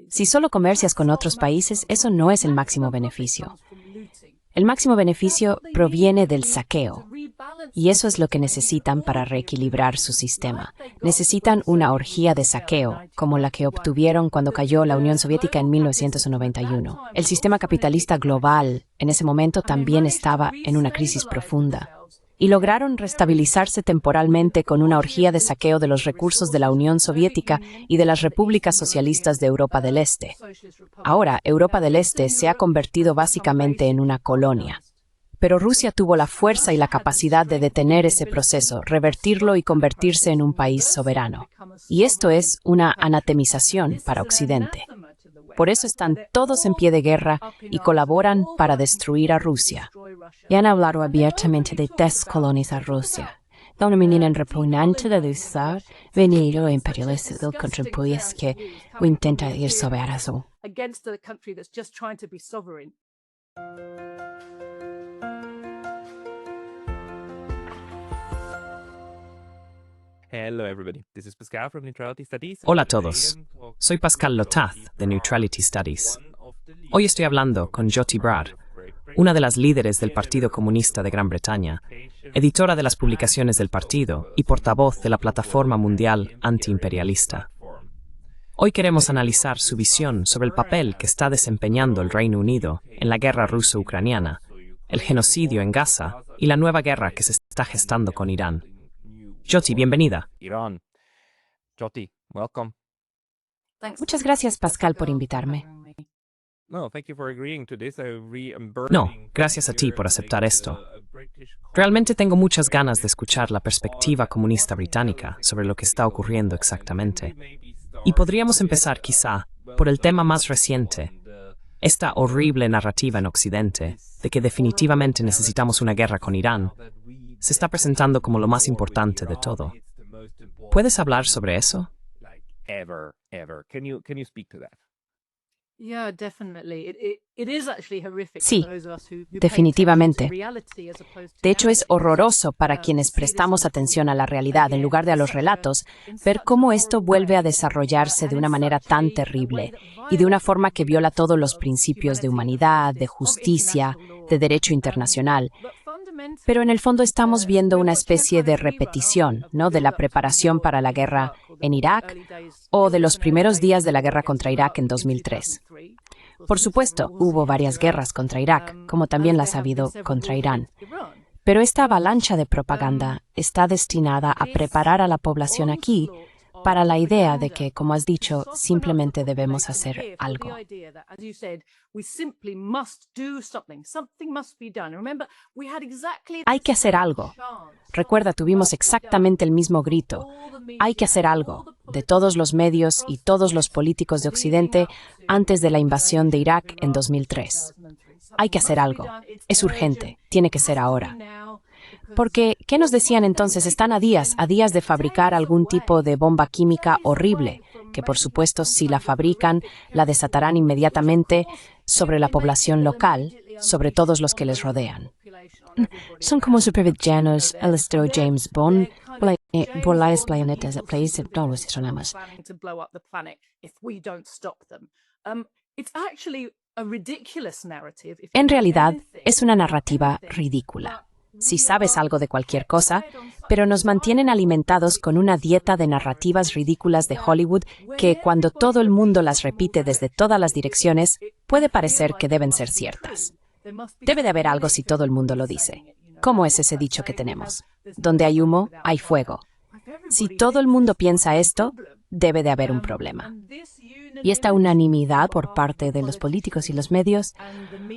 Si solo comercias con otros países, eso no es el máximo beneficio. El máximo beneficio proviene del saqueo. Y eso es lo que necesitan para reequilibrar su sistema. Necesitan una orgía de saqueo, como la que obtuvieron cuando cayó la Unión Soviética en 1991. El sistema capitalista global en ese momento también estaba en una crisis profunda. Y lograron restabilizarse temporalmente con una orgía de saqueo de los recursos de la Unión Soviética y de las repúblicas socialistas de Europa del Este. Ahora, Europa del Este se ha convertido básicamente en una colonia. Pero Rusia tuvo la fuerza y la capacidad de detener ese proceso, revertirlo y convertirse en un país soberano. Y esto es una anatemización para Occidente. Por eso están todos en pie de guerra y colaboran para destruir a Rusia. Y han hablado abiertamente de descolonizar Rusia. De una manera repugnante de usar venir imperialista del contribuís que intenta ir sobre eso. Hola a todos, soy Pascal Lotaz de Neutrality Studies. Hoy estoy hablando con Jyoti Brad, una de las líderes del Partido Comunista de Gran Bretaña, editora de las publicaciones del partido y portavoz de la Plataforma Mundial Antiimperialista. Hoy queremos analizar su visión sobre el papel que está desempeñando el Reino Unido en la guerra ruso-ucraniana, el genocidio en Gaza y la nueva guerra que se está gestando con Irán. Jyoti, bienvenida. Jyoti, welcome. Muchas gracias, Pascal, por invitarme. No, gracias a ti por aceptar esto. Realmente tengo muchas ganas de escuchar la perspectiva comunista británica sobre lo que está ocurriendo exactamente. Y podríamos empezar, quizá, por el tema más reciente, esta horrible narrativa en Occidente de que definitivamente necesitamos una guerra con Irán. Se está presentando como lo más importante de todo. ¿Puedes hablar sobre eso? Sí, definitivamente. De hecho, es horroroso para quienes prestamos atención a la realidad en lugar de a los relatos, ver cómo esto vuelve a desarrollarse de una manera tan terrible y de una forma que viola todos los principios de humanidad, de justicia, de derecho internacional. Pero en el fondo estamos viendo una especie de repetición, ¿no?, de la preparación para la guerra en Irak o de los primeros días de la guerra contra Irak en 2003. Por supuesto, hubo varias guerras contra Irak, como también las ha habido contra Irán. Pero esta avalancha de propaganda está destinada a preparar a la población aquí para la idea de que, como has dicho, simplemente debemos hacer algo. Hay que hacer algo. Recuerda, tuvimos exactamente el mismo grito. Hay que hacer algo, de todos los medios y todos los políticos de Occidente antes de la invasión de Irak en 2003. Hay que hacer algo. Es urgente. Tiene que ser ahora. Porque, ¿qué nos decían entonces? Están a días de fabricar algún tipo de bomba química horrible, que por supuesto si la fabrican, la desatarán inmediatamente sobre la población local, sobre todos los que les rodean. Son como supervillanos al estilo James Bond, por las planetas de Place, no lo sé, son nada más. En realidad, es una narrativa ridícula. Si sabes algo de cualquier cosa, pero nos mantienen alimentados con una dieta de narrativas ridículas de Hollywood que, cuando todo el mundo las repite desde todas las direcciones, puede parecer que deben ser ciertas. Debe de haber algo si todo el mundo lo dice. ¿Cómo es ese dicho que tenemos? Donde hay humo, hay fuego. Si todo el mundo piensa esto, debe de haber un problema. Y esta unanimidad por parte de los políticos y los medios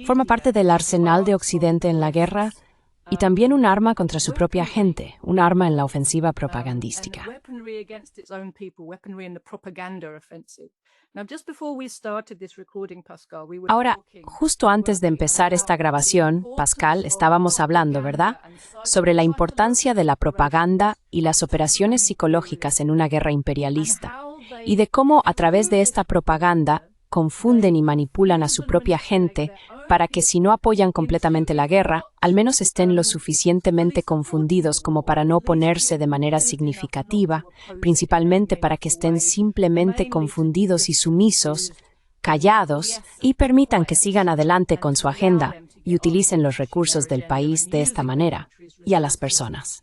forma parte del arsenal de Occidente en la guerra y también un arma contra su propia gente, un arma en la ofensiva propagandística. Ahora, justo antes de empezar esta grabación, Pascal, estábamos hablando, ¿verdad?, sobre la importancia de la propaganda y las operaciones psicológicas en una guerra imperialista, y de cómo a través de esta propaganda confunden y manipulan a su propia gente para que si no apoyan completamente la guerra, al menos estén lo suficientemente confundidos como para no oponerse de manera significativa, principalmente para que estén simplemente confundidos y sumisos, callados, y permitan que sigan adelante con su agenda y utilicen los recursos del país de esta manera, y a las personas.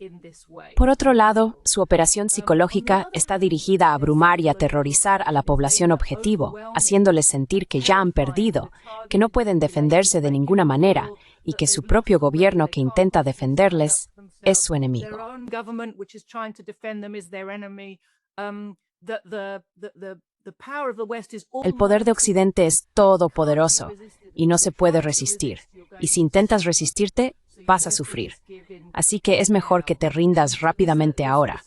Por otro lado, su operación psicológica está dirigida a abrumar y aterrorizar a la población objetivo, haciéndoles sentir que ya han perdido, que no pueden defenderse de ninguna manera, y que su propio gobierno que intenta defenderles es su enemigo. El poder de Occidente es todopoderoso y no se puede resistir. Y si intentas resistirte, vas a sufrir. Así que es mejor que te rindas rápidamente ahora.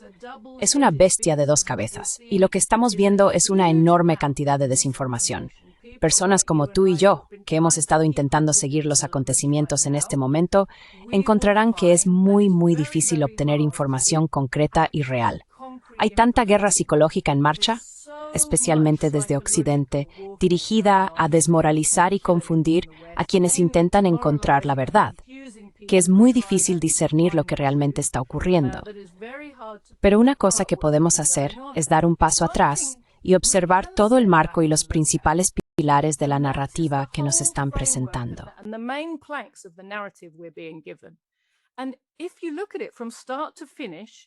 Es una bestia de dos cabezas, y lo que estamos viendo es una enorme cantidad de desinformación. Personas como tú y yo, que hemos estado intentando seguir los acontecimientos en este momento, encontrarán que es muy difícil obtener información concreta y real. Hay tanta guerra psicológica en marcha, especialmente desde Occidente, dirigida a desmoralizar y confundir a quienes intentan encontrar la verdad, que es muy difícil discernir lo que realmente está ocurriendo. Pero una cosa que podemos hacer es dar un paso atrás y observar todo el marco y los principales pilares de la narrativa que nos están presentando.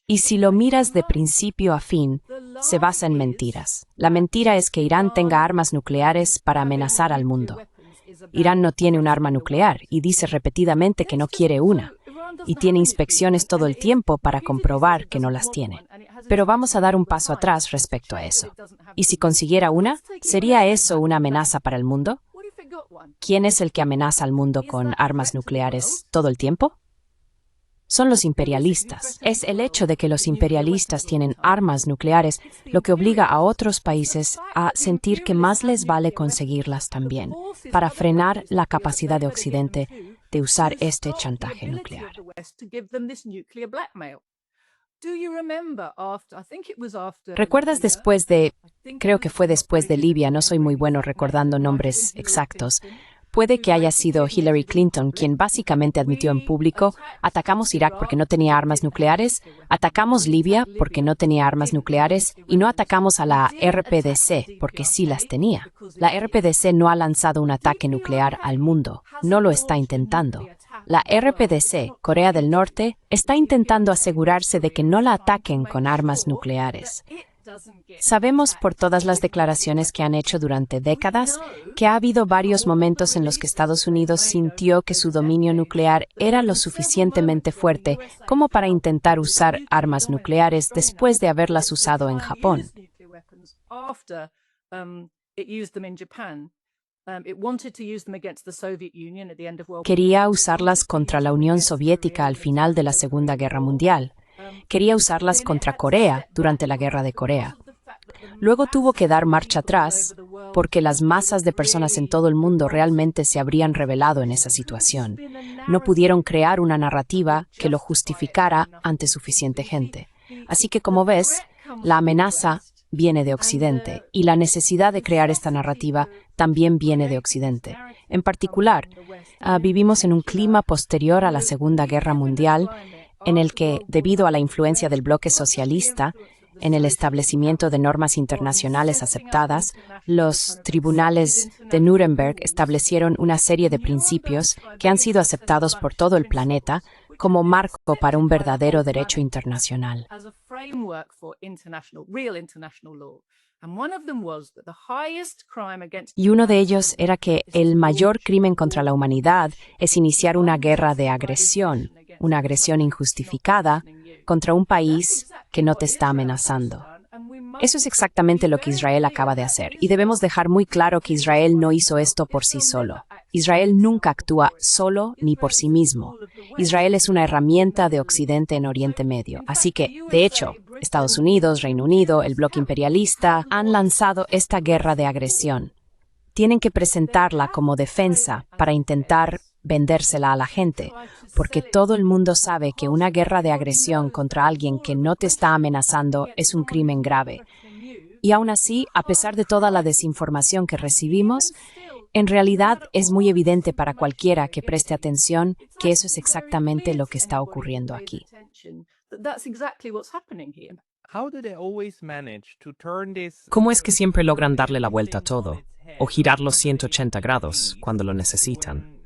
Y si lo miras de principio a fin, se basa en mentiras. La mentira es que Irán tenga armas nucleares para amenazar al mundo. Irán no tiene un arma nuclear y dice repetidamente que no quiere una, y tiene inspecciones todo el tiempo para comprobar que no las tiene. Pero vamos a dar un paso atrás respecto a eso. ¿Y si consiguiera una? ¿Sería eso una amenaza para el mundo? ¿Quién es el que amenaza al mundo con armas nucleares todo el tiempo? Son los imperialistas. Es el hecho de que los imperialistas tienen armas nucleares lo que obliga a otros países a sentir que más les vale conseguirlas también, para frenar la capacidad de Occidente de usar este chantaje nuclear. ¿Recuerdas creo que fue después de Libia, no soy muy bueno recordando nombres exactos, puede que haya sido Hillary Clinton quien básicamente admitió en público: atacamos Irak porque no tenía armas nucleares, atacamos Libia porque no tenía armas nucleares y no atacamos a la RPDC porque sí las tenía. La RPDC no ha lanzado un ataque nuclear al mundo, no lo está intentando. La RPDC, Corea del Norte, está intentando asegurarse de que no la ataquen con armas nucleares. Sabemos por todas las declaraciones que han hecho durante décadas que ha habido varios momentos en los que Estados Unidos sintió que su dominio nuclear era lo suficientemente fuerte como para intentar usar armas nucleares después de haberlas usado en Japón. Quería usarlas contra la Unión Soviética al final de la Segunda Guerra Mundial. Quería usarlas contra Corea durante la Guerra de Corea. Luego tuvo que dar marcha atrás porque las masas de personas en todo el mundo realmente se habrían rebelado en esa situación. No pudieron crear una narrativa que lo justificara ante suficiente gente. Así que, como ves, la amenaza viene de Occidente y la necesidad de crear esta narrativa también viene de Occidente. En particular, vivimos en un clima posterior a la Segunda Guerra Mundial en el que, debido a la influencia del bloque socialista en el establecimiento de normas internacionales aceptadas, los tribunales de Nuremberg establecieron una serie de principios que han sido aceptados por todo el planeta como marco para un verdadero derecho internacional. Y uno de ellos era que el mayor crimen contra la humanidad es iniciar una guerra de agresión, una agresión injustificada contra un país que no te está amenazando. Eso es exactamente lo que Israel acaba de hacer, y debemos dejar muy claro que Israel no hizo esto por sí solo. Israel nunca actúa solo ni por sí mismo. Israel es una herramienta de Occidente en Oriente Medio. Así que, de hecho, Estados Unidos, Reino Unido, el bloque imperialista han lanzado esta guerra de agresión. Tienen que presentarla como defensa para intentar vendérsela a la gente, porque todo el mundo sabe que una guerra de agresión contra alguien que no te está amenazando es un crimen grave. Y aún así, a pesar de toda la desinformación que recibimos, En realidad, es muy evidente para cualquiera que preste atención que eso es exactamente lo que está ocurriendo aquí. ¿Cómo es que siempre logran darle la vuelta a todo, o girarlo 180 grados cuando lo necesitan?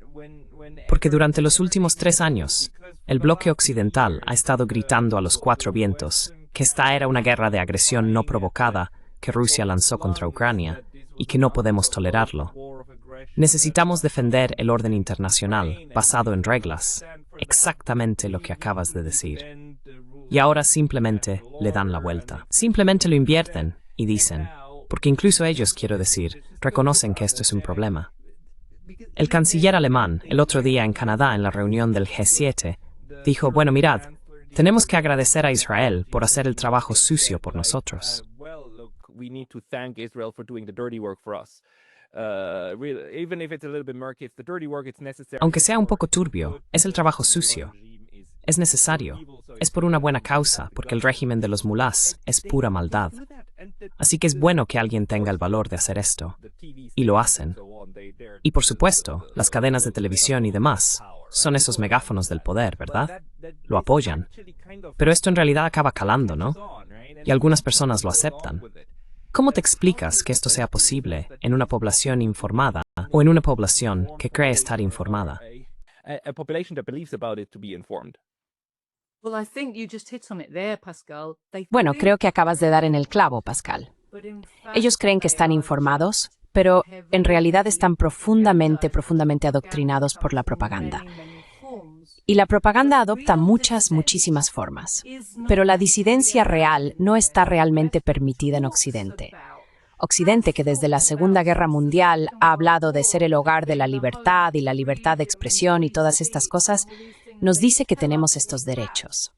Porque durante los últimos 3 años, el bloque occidental ha estado gritando a los 4 vientos que esta era una guerra de agresión no provocada que Rusia lanzó contra Ucrania y que no podemos tolerarlo. Necesitamos defender el orden internacional basado en reglas, exactamente lo que acabas de decir. Y ahora simplemente le dan la vuelta. Simplemente lo invierten y dicen, porque incluso ellos, quiero decir, reconocen que esto es un problema. El canciller alemán, el otro día en Canadá en la reunión del G7, dijo, bueno, mirad, tenemos que agradecer a Israel por hacer el trabajo sucio por nosotros. Aunque sea un poco turbio, es el trabajo sucio. Es necesario. Es por una buena causa, porque el régimen de los mulás es pura maldad. Así que es bueno que alguien tenga el valor de hacer esto. Y lo hacen. Y por supuesto, las cadenas de televisión y demás son esos megáfonos del poder, ¿verdad? Lo apoyan. Pero esto en realidad acaba calando, ¿no? Y algunas personas lo aceptan. ¿Cómo te explicas que esto sea posible en una población informada o en una población que cree estar informada? Bueno, creo que acabas de dar en el clavo, Pascal. Ellos creen que están informados, pero en realidad están profundamente adoctrinados por la propaganda. Y la propaganda adopta muchísimas formas. Pero la disidencia real no está realmente permitida en Occidente. Occidente, que desde la Segunda Guerra Mundial ha hablado de ser el hogar de la libertad y la libertad de expresión y todas estas cosas, nos dice que tenemos estos derechos.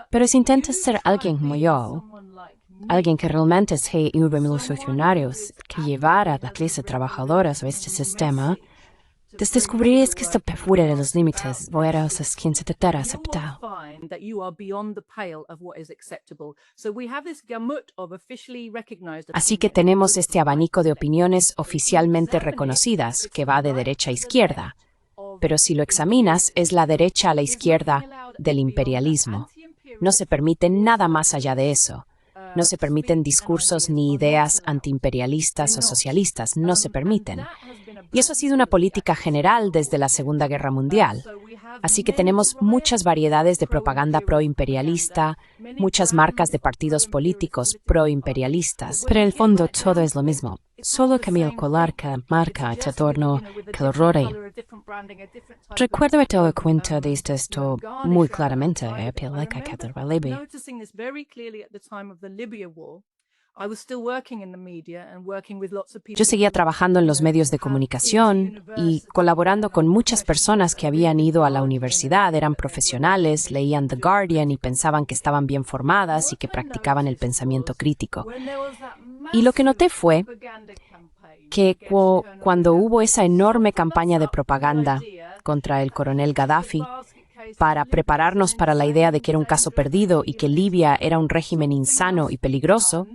Pero si intentas ser alguien como yo, alguien que realmente sea uno de los funcionarios que llevara a la clase trabajadora a este sistema, descubrirías que está fuera de los límites versos quien se te hará aceptado. Así que tenemos este abanico de opiniones oficialmente reconocidas que va de derecha a izquierda. Pero si lo examinas, es la derecha a la izquierda del imperialismo. No se permite nada más allá de eso. No se permiten discursos ni ideas antiimperialistas o socialistas, no se permiten. Y eso ha sido una política general desde la Segunda Guerra Mundial. Así que tenemos muchas variedades de propaganda proimperialista, muchas marcas de partidos políticos proimperialistas, pero en el fondo todo es lo mismo. Solo cambia el color que marca este adorno que lo rodea. Recuerdo que te doy cuenta de esto muy claramente, Yo seguía trabajando en los medios de comunicación y colaborando con muchas personas que habían ido a la universidad, eran profesionales, leían The Guardian y pensaban que estaban bien formadas y que practicaban el pensamiento crítico. Y lo que noté fue que cuando hubo esa enorme campaña de propaganda contra el coronel Gaddafi, para prepararnos para la idea de que era un caso perdido y que Libia era un régimen insano y peligroso,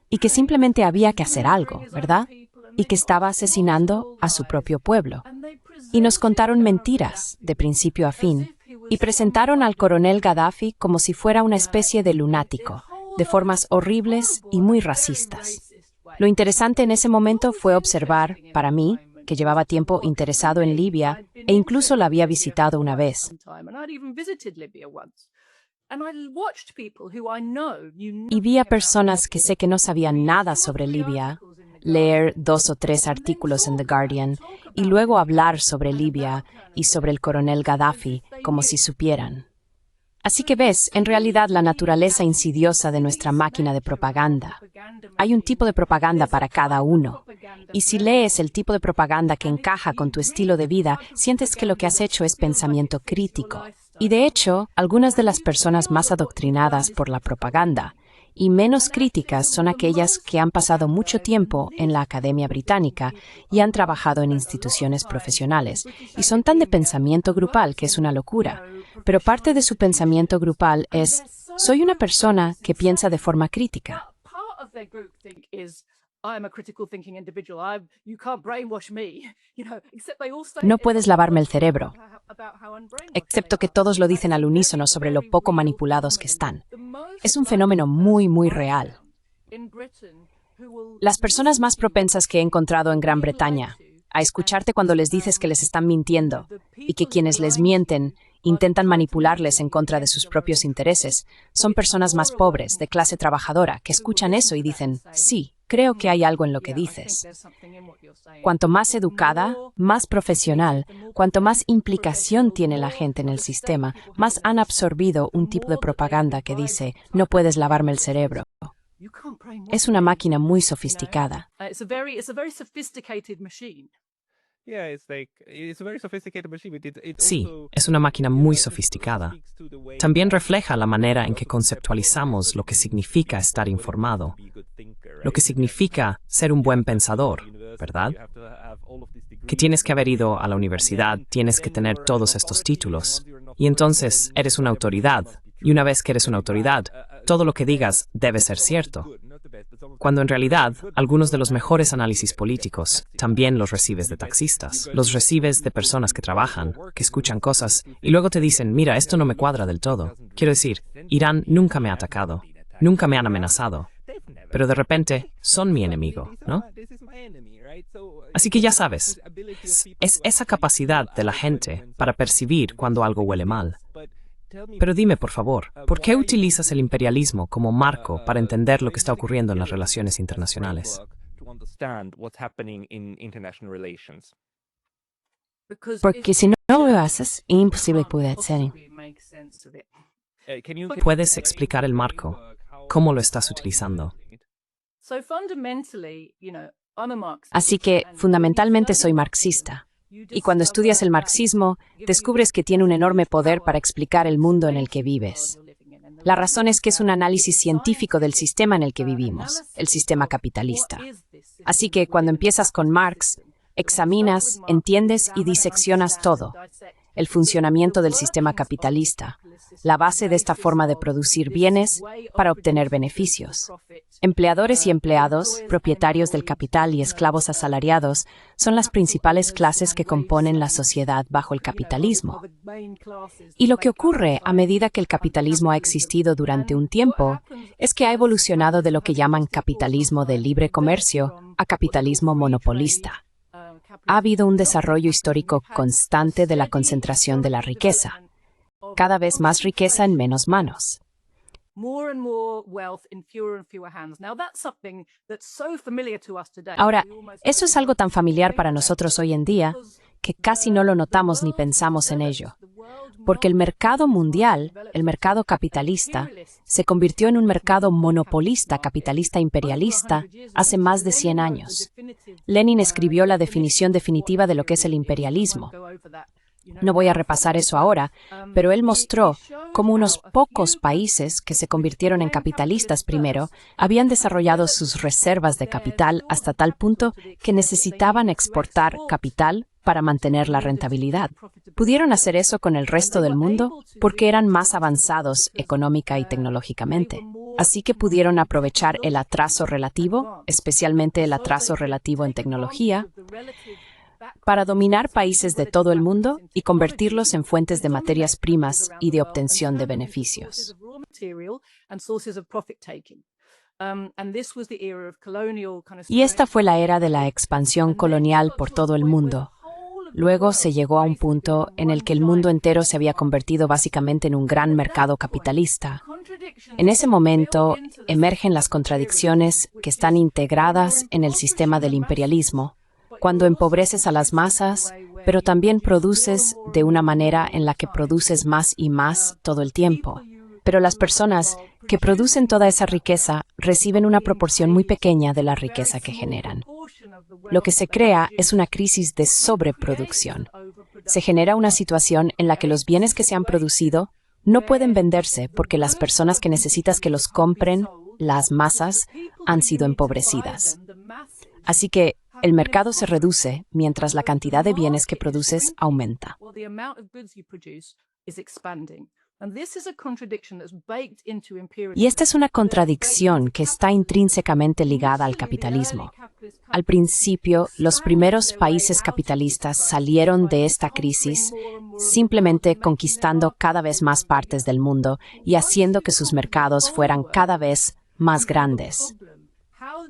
y que simplemente había que hacer algo, ¿verdad? Y que estaba asesinando a su propio pueblo. Y nos contaron mentiras de principio a fin, y presentaron al coronel Gaddafi como si fuera una especie de lunático, de formas horribles y muy racistas. Lo interesante en ese momento fue observar, para mí, que llevaba tiempo interesado en Libia e incluso la había visitado una vez. Y vi a personas que sé que no sabían nada sobre Libia, leer 2 o 3 artículos en The Guardian y luego hablar sobre Libia y sobre el coronel Gaddafi como si supieran. Así que ves, en realidad, la naturaleza insidiosa de nuestra máquina de propaganda. Hay un tipo de propaganda para cada uno. Y si lees el tipo de propaganda que encaja con tu estilo de vida, sientes que lo que has hecho es pensamiento crítico. Y de hecho, algunas de las personas más adoctrinadas por la propaganda y menos críticas son aquellas que han pasado mucho tiempo en la Academia Británica y han trabajado en instituciones profesionales. Y son tan de pensamiento grupal que es una locura. Pero parte de su pensamiento grupal es, soy una persona que piensa de forma crítica. No puedes lavarme el cerebro, excepto que todos lo dicen al unísono sobre lo poco manipulados que están. Es un fenómeno muy, muy real. Las personas más propensas que he encontrado en Gran Bretaña a escucharte cuando les dices que les están mintiendo y que quienes les mienten intentan manipularles en contra de sus propios intereses, son personas más pobres, de clase trabajadora, que escuchan eso y dicen, sí, creo que hay algo en lo que dices. Cuanto más educada, más profesional, cuanto más implicación tiene la gente en el sistema, más han absorbido un tipo de propaganda que dice, no puedes lavarme el cerebro. Es una máquina muy sofisticada. Sí, es una máquina muy sofisticada. También refleja la manera en que conceptualizamos lo que significa estar informado, lo que significa ser un buen pensador, ¿verdad? Que tienes que haber ido a la universidad, tienes que tener todos estos títulos, y entonces eres una autoridad, y una vez que eres una autoridad, todo lo que digas debe ser cierto. Cuando en realidad, algunos de los mejores análisis políticos también los recibes de taxistas, los recibes de personas que trabajan, que escuchan cosas, y luego te dicen, mira, esto no me cuadra del todo. Quiero decir, Irán nunca me ha atacado, nunca me han amenazado, pero de repente son mi enemigo, ¿no? Así que ya sabes, es esa capacidad de la gente para percibir cuando algo huele mal. Pero dime, por favor, ¿por qué utilizas el imperialismo como marco para entender lo que está ocurriendo en las relaciones internacionales? Porque si no lo haces, es imposible poder hacer. ¿Puedes explicar el marco? ¿Cómo lo estás utilizando? Así que, fundamentalmente, soy marxista. Y cuando estudias el marxismo, descubres que tiene un enorme poder para explicar el mundo en el que vives. La razón es que es un análisis científico del sistema en el que vivimos, el sistema capitalista. Así que cuando empiezas con Marx, examinas, entiendes y diseccionas todo. El funcionamiento del sistema capitalista, la base de esta forma de producir bienes para obtener beneficios. Empleadores y empleados, propietarios del capital y esclavos asalariados son las principales clases que componen la sociedad bajo el capitalismo. Y lo que ocurre a medida que el capitalismo ha existido durante un tiempo es que ha evolucionado de lo que llaman capitalismo de libre comercio a capitalismo monopolista. Ha habido un desarrollo histórico constante de la concentración de la riqueza, cada vez más riqueza en menos manos. Ahora, eso es algo tan familiar para nosotros hoy en día que casi no lo notamos ni pensamos en ello, porque el mercado mundial, el mercado capitalista, se convirtió en un mercado monopolista, capitalista imperialista, hace más de 100 años. Lenin escribió la definición definitiva de lo que es el imperialismo. No voy a repasar eso ahora, pero él mostró cómo unos pocos países que se convirtieron en capitalistas primero habían desarrollado sus reservas de capital hasta tal punto que necesitaban exportar capital para mantener la rentabilidad. Pudieron hacer eso con el resto del mundo porque eran más avanzados económica y tecnológicamente. Así que pudieron aprovechar el atraso relativo, especialmente el atraso relativo en tecnología, para dominar países de todo el mundo y convertirlos en fuentes de materias primas y de obtención de beneficios. Y esta fue la era de la expansión colonial por todo el mundo. Luego se llegó a un punto en el que el mundo entero se había convertido básicamente en un gran mercado capitalista. En ese momento emergen las contradicciones que están integradas en el sistema del imperialismo, cuando empobreces a las masas, pero también produces de una manera en la que produces más y más todo el tiempo. Pero las personas que producen toda esa riqueza reciben una proporción muy pequeña de la riqueza que generan. Lo que se crea es una crisis de sobreproducción. Se genera una situación en la que los bienes que se han producido no pueden venderse porque las personas que necesitas que los compren, las masas, han sido empobrecidas. Así que el mercado se reduce mientras la cantidad de bienes que produces aumenta. Y esta es una contradicción que está intrínsecamente ligada al capitalismo. Al principio, los primeros países capitalistas salieron de esta crisis simplemente conquistando cada vez más partes del mundo y haciendo que sus mercados fueran cada vez más grandes.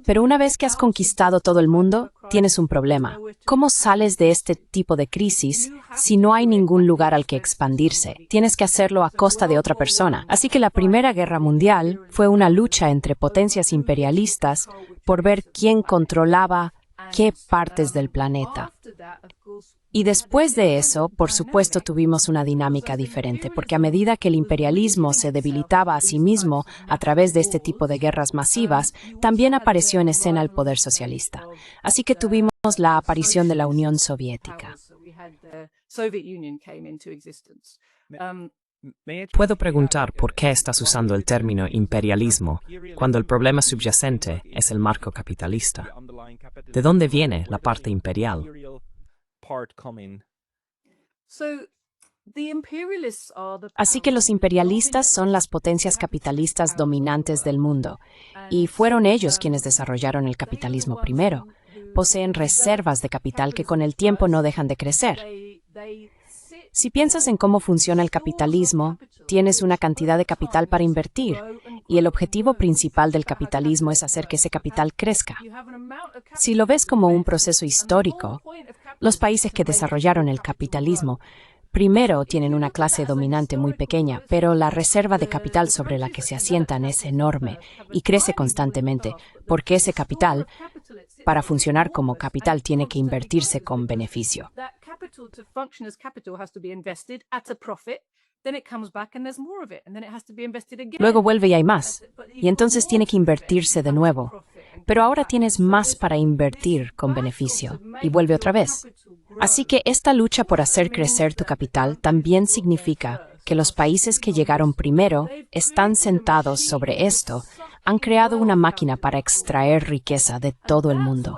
Pero una vez que has conquistado todo el mundo, tienes un problema. ¿Cómo sales de este tipo de crisis si no hay ningún lugar al que expandirse? Tienes que hacerlo a costa de otra persona. Así que la Primera Guerra Mundial fue una lucha entre potencias imperialistas por ver quién controlaba qué partes del planeta. Y después de eso, por supuesto, tuvimos una dinámica diferente, porque a medida que el imperialismo se debilitaba a sí mismo a través de este tipo de guerras masivas, también apareció en escena el poder socialista. Así que tuvimos la aparición de la Unión Soviética. Puedo preguntar por qué estás usando el término imperialismo cuando el problema subyacente es el marco capitalista. ¿De dónde viene la parte imperial? Así que los imperialistas son las potencias capitalistas dominantes del mundo, y fueron ellos quienes desarrollaron el capitalismo primero. Poseen reservas de capital que con el tiempo no dejan de crecer. Si piensas en cómo funciona el capitalismo, tienes una cantidad de capital para invertir, y el objetivo principal del capitalismo es hacer que ese capital crezca. Si lo ves como un proceso histórico, los países que desarrollaron el capitalismo primero tienen una clase dominante muy pequeña, pero la reserva de capital sobre la que se asientan es enorme y crece constantemente, porque ese capital, para funcionar como capital, tiene que invertirse con beneficio. Luego vuelve y hay más, y entonces tiene que invertirse de nuevo. Pero ahora tienes más para invertir con beneficio, y vuelve otra vez. Así que esta lucha por hacer crecer tu capital también significa que los países que llegaron primero están sentados sobre esto, han creado una máquina para extraer riqueza de todo el mundo.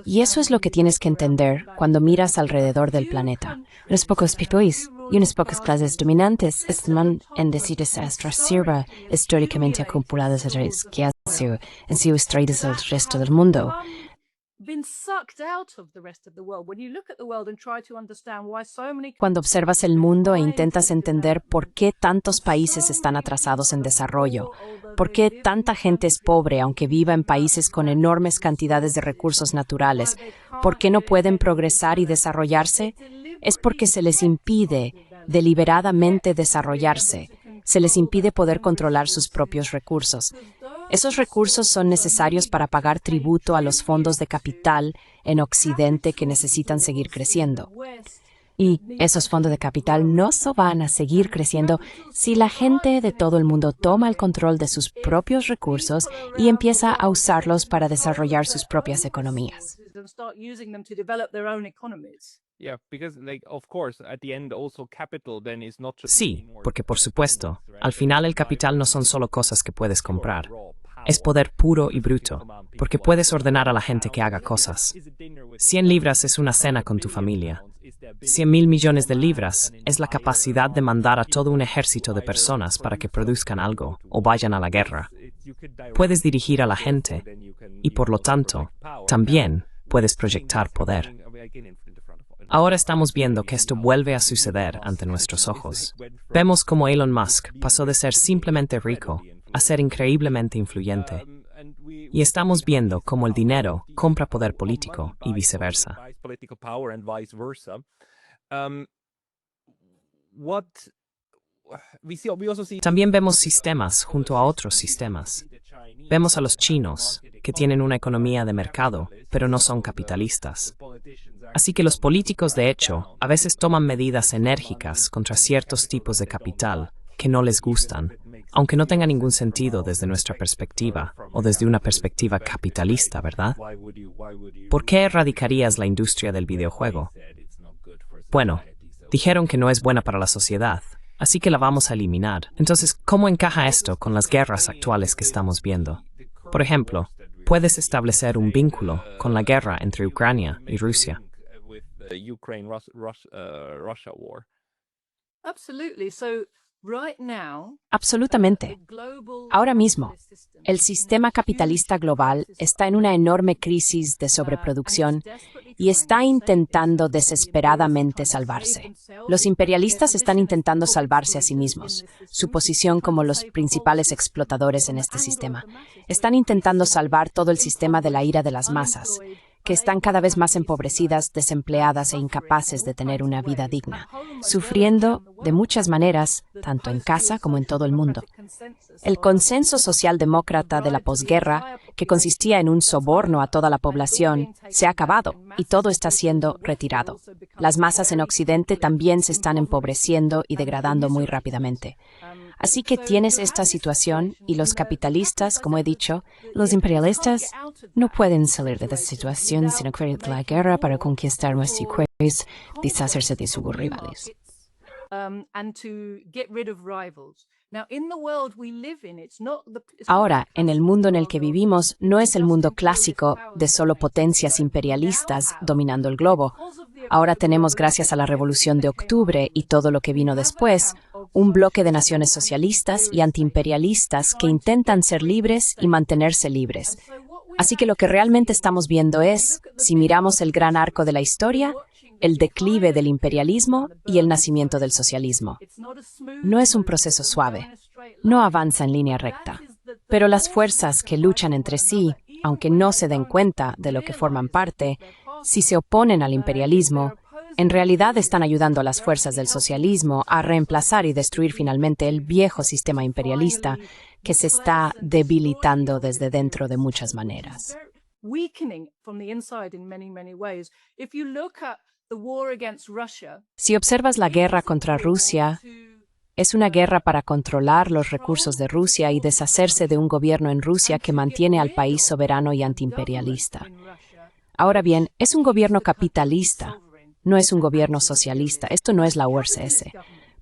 Y eso es lo que tienes que entender cuando miras alrededor del planeta. Unos pocos países y unas pocas clases dominantes están en decidirse esta reserva históricamente acumuladas que han sido extraídas del resto del mundo. Cuando observas el mundo e intentas entender por qué tantos países están atrasados en desarrollo, por qué tanta gente es pobre aunque viva en países con enormes cantidades de recursos naturales, por qué no pueden progresar y desarrollarse, es porque se les impide deliberadamente desarrollarse, se les impide poder controlar sus propios recursos. Esos recursos son necesarios para pagar tributo a los fondos de capital en Occidente que necesitan seguir creciendo. Y esos fondos de capital no van a seguir creciendo si la gente de todo el mundo toma el control de sus propios recursos y empieza a usarlos para desarrollar sus propias economías. Sí, porque por supuesto, al final el capital no son solo cosas que puedes comprar. Es poder puro y bruto, porque puedes ordenar a la gente que haga cosas. 100 libras es una cena con tu familia. 100.000 millones de libras es la capacidad de mandar a todo un ejército de personas para que produzcan algo o vayan a la guerra. Puedes dirigir a la gente y, por lo tanto, también puedes proyectar poder. Ahora estamos viendo que esto vuelve a suceder ante nuestros ojos. Vemos cómo Elon Musk pasó de ser simplemente rico a ser increíblemente influyente. Y estamos viendo cómo el dinero compra poder político y viceversa. También vemos sistemas junto a otros sistemas. Vemos a los chinos, que tienen una economía de mercado, pero no son capitalistas. Así que los políticos, de hecho, a veces toman medidas enérgicas contra ciertos tipos de capital que no les gustan, aunque no tenga ningún sentido desde nuestra perspectiva o desde una perspectiva capitalista, ¿verdad? ¿Por qué erradicarías la industria del videojuego? Bueno, dijeron que no es buena para la sociedad, así que la vamos a eliminar. Entonces, ¿cómo encaja esto con las guerras actuales que estamos viendo? Por ejemplo, puedes establecer un vínculo con la guerra entre Ucrania y Rusia. Absolutamente. Ahora mismo, el sistema capitalista global está en una enorme crisis de sobreproducción y está intentando desesperadamente salvarse. Los imperialistas están intentando salvarse a sí mismos, su posición como los principales explotadores en este sistema. Están intentando salvar todo el sistema de la ira de las masas, que están cada vez más empobrecidas, desempleadas e incapaces de tener una vida digna, sufriendo de muchas maneras, tanto en casa como en todo el mundo. El consenso socialdemócrata de la posguerra, que consistía en un soborno a toda la población, se ha acabado y todo está siendo retirado. Las masas en Occidente también se están empobreciendo y degradando muy rápidamente. Así que tienes esta situación y los capitalistas, como he dicho, los imperialistas no pueden salir de esta situación sin crear la guerra para conquistar más territorios, deshacerse de sus rivales. Ahora, en el mundo en el que vivimos, no es el mundo clásico de solo potencias imperialistas dominando el globo. Ahora tenemos, gracias a la Revolución de Octubre y todo lo que vino después, un bloque de naciones socialistas y antiimperialistas que intentan ser libres y mantenerse libres. Así que lo que realmente estamos viendo es, si miramos el gran arco de la historia, el declive del imperialismo y el nacimiento del socialismo. No es un proceso suave, no avanza en línea recta, pero las fuerzas que luchan entre sí, aunque no se den cuenta de lo que forman parte, si se oponen al imperialismo, en realidad están ayudando a las fuerzas del socialismo a reemplazar y destruir finalmente el viejo sistema imperialista que se está debilitando desde dentro de muchas maneras. Si observas la guerra contra Rusia, es una guerra para controlar los recursos de Rusia y deshacerse de un gobierno en Rusia que mantiene al país soberano y antiimperialista. Ahora bien, es un gobierno capitalista, no es un gobierno socialista, esto no es la URSS,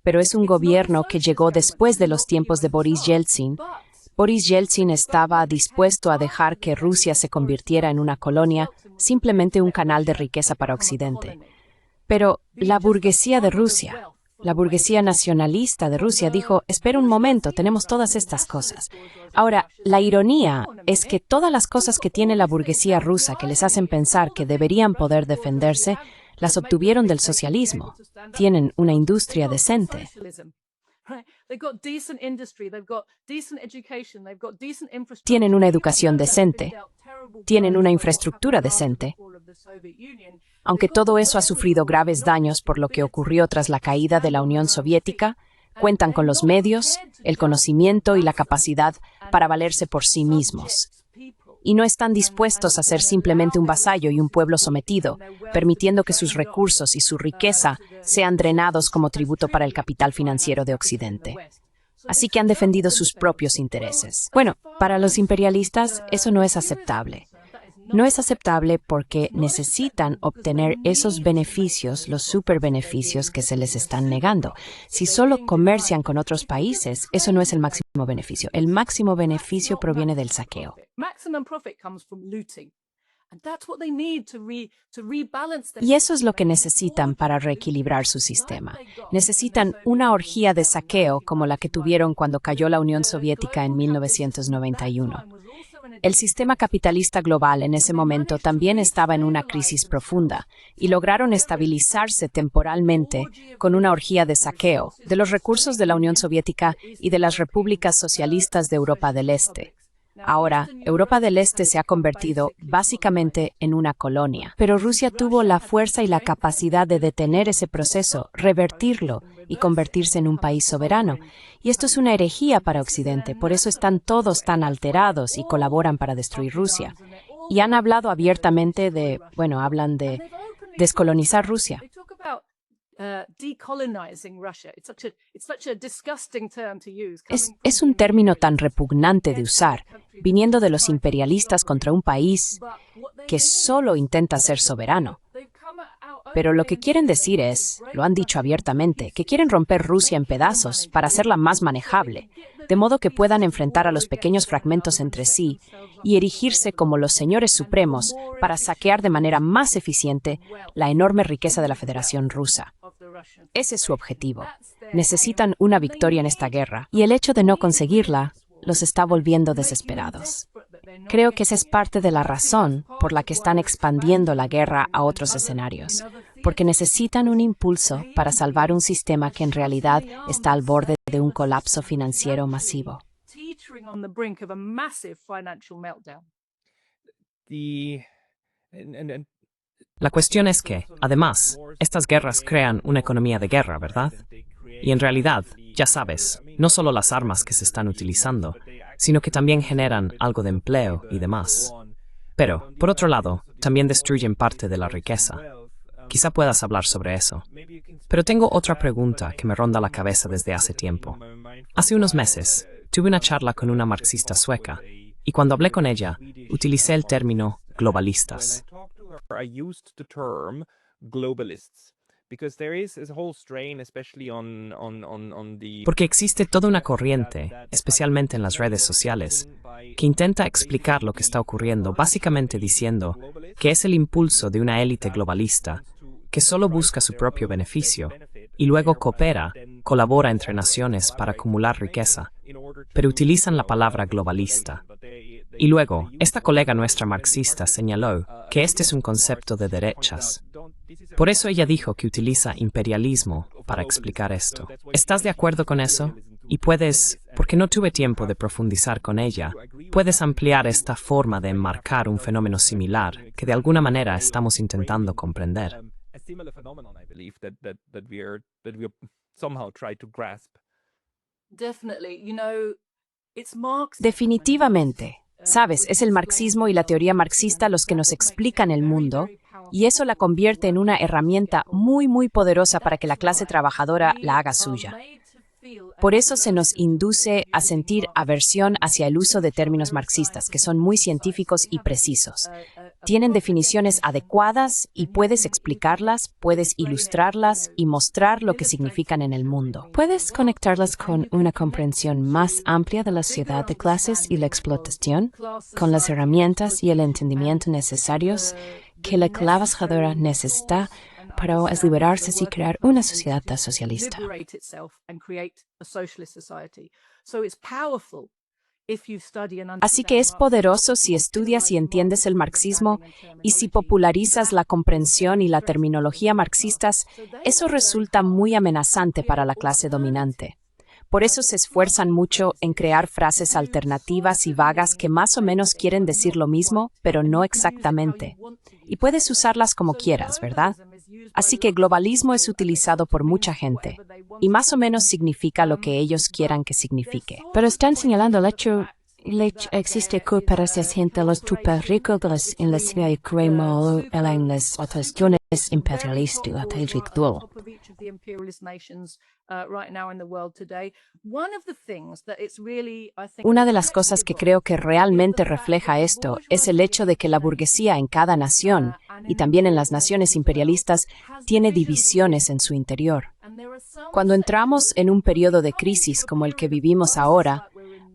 pero es un gobierno que llegó después de los tiempos de Boris Yeltsin. Boris Yeltsin estaba dispuesto a dejar que Rusia se convirtiera en una colonia, simplemente un canal de riqueza para Occidente. Pero la burguesía de Rusia, la burguesía nacionalista de Rusia dijo, espera un momento, tenemos todas estas cosas. Ahora, la ironía es que todas las cosas que tiene la burguesía rusa que les hacen pensar que deberían poder defenderse, las obtuvieron del socialismo. Tienen una industria decente. Tienen una educación decente. Tienen una infraestructura decente. Aunque todo eso ha sufrido graves daños por lo que ocurrió tras la caída de la Unión Soviética, cuentan con los medios, el conocimiento y la capacidad para valerse por sí mismos. Y no están dispuestos a ser simplemente un vasallo y un pueblo sometido, permitiendo que sus recursos y su riqueza sean drenados como tributo para el capital financiero de Occidente. Así que han defendido sus propios intereses. Bueno, para los imperialistas eso no es aceptable. No es aceptable porque necesitan obtener esos beneficios, los superbeneficios que se les están negando. Si solo comercian con otros países, eso no es el máximo beneficio. El máximo beneficio proviene del saqueo. Y eso es lo que necesitan para reequilibrar su sistema. Necesitan una orgía de saqueo como la que tuvieron cuando cayó la Unión Soviética en 1991. El sistema capitalista global en ese momento también estaba en una crisis profunda y lograron estabilizarse temporalmente con una orgía de saqueo de los recursos de la Unión Soviética y de las repúblicas socialistas de Europa del Este. Ahora, Europa del Este se ha convertido básicamente en una colonia, pero Rusia tuvo la fuerza y la capacidad de detener ese proceso, revertirlo y convertirse en un país soberano. Y esto es una herejía para Occidente, por eso están todos tan alterados y colaboran para destruir Rusia. Y han hablado abiertamente hablan de descolonizar Rusia. Es un término tan repugnante de usar, viniendo de los imperialistas contra un país que solo intenta ser soberano. Pero lo que quieren decir es, lo han dicho abiertamente, que quieren romper Rusia en pedazos para hacerla más manejable, de modo que puedan enfrentar a los pequeños fragmentos entre sí y erigirse como los señores supremos para saquear de manera más eficiente la enorme riqueza de la Federación Rusa. Ese es su objetivo. Necesitan una victoria en esta guerra, y el hecho de no conseguirla los está volviendo desesperados. Creo que esa es parte de la razón por la que están expandiendo la guerra a otros escenarios, porque necesitan un impulso para salvar un sistema que en realidad está al borde de un colapso financiero masivo. La cuestión es que, además, estas guerras crean una economía de guerra, ¿verdad? Y en realidad, ya sabes, no solo las armas que se están utilizando, sino que también generan algo de empleo y demás. Pero, por otro lado, también destruyen parte de la riqueza. Quizá puedas hablar sobre eso. Pero tengo otra pregunta que me ronda la cabeza desde hace tiempo. Hace unos meses, tuve una charla con una marxista sueca, y cuando hablé con ella, utilicé el término globalistas. Porque existe toda una corriente, especialmente en las redes sociales, que intenta explicar lo que está ocurriendo básicamente diciendo que es el impulso de una élite globalista que solo busca su propio beneficio y luego colabora entre naciones para acumular riqueza, pero utilizan la palabra globalista. Y luego, esta colega nuestra marxista señaló que este es un concepto de derechas. Por eso ella dijo que utiliza imperialismo para explicar esto. ¿Estás de acuerdo con eso? Y puedes, porque no tuve tiempo de profundizar con ella, puedes ampliar esta forma de enmarcar un fenómeno similar que de alguna manera estamos intentando comprender. Definitivamente. Sabes, es el marxismo y la teoría marxista los que nos explican el mundo, y eso la convierte en una herramienta muy, muy poderosa para que la clase trabajadora la haga suya. Por eso se nos induce a sentir aversión hacia el uso de términos marxistas, que son muy científicos y precisos. Tienen definiciones adecuadas y puedes explicarlas, puedes ilustrarlas y mostrar lo que significan en el mundo. Puedes conectarlas con una comprensión más amplia de la sociedad de clases y la explotación, con las herramientas y el entendimiento necesarios que la clase trabajadora necesita para liberarse y crear una sociedad socialista. Así que es poderoso si estudias y entiendes el marxismo y si popularizas la comprensión y la terminología marxistas, eso resulta muy amenazante para la clase dominante. Por eso se esfuerzan mucho en crear frases alternativas y vagas que más o menos quieren decir lo mismo, pero no exactamente. Y puedes usarlas como quieras, ¿verdad? Así que globalismo es utilizado por mucha gente, y más o menos significa lo que ellos quieran que signifique. Pero están señalando el hecho existe cooperación entre los super ricos en la ciudad de Kreml en las cuestiones imperialistas y la territorial. Una de las cosas que creo que realmente refleja esto es el hecho de que la burguesía en cada nación, y también en las naciones imperialistas, tiene divisiones en su interior. Cuando entramos en un periodo de crisis como el que vivimos ahora,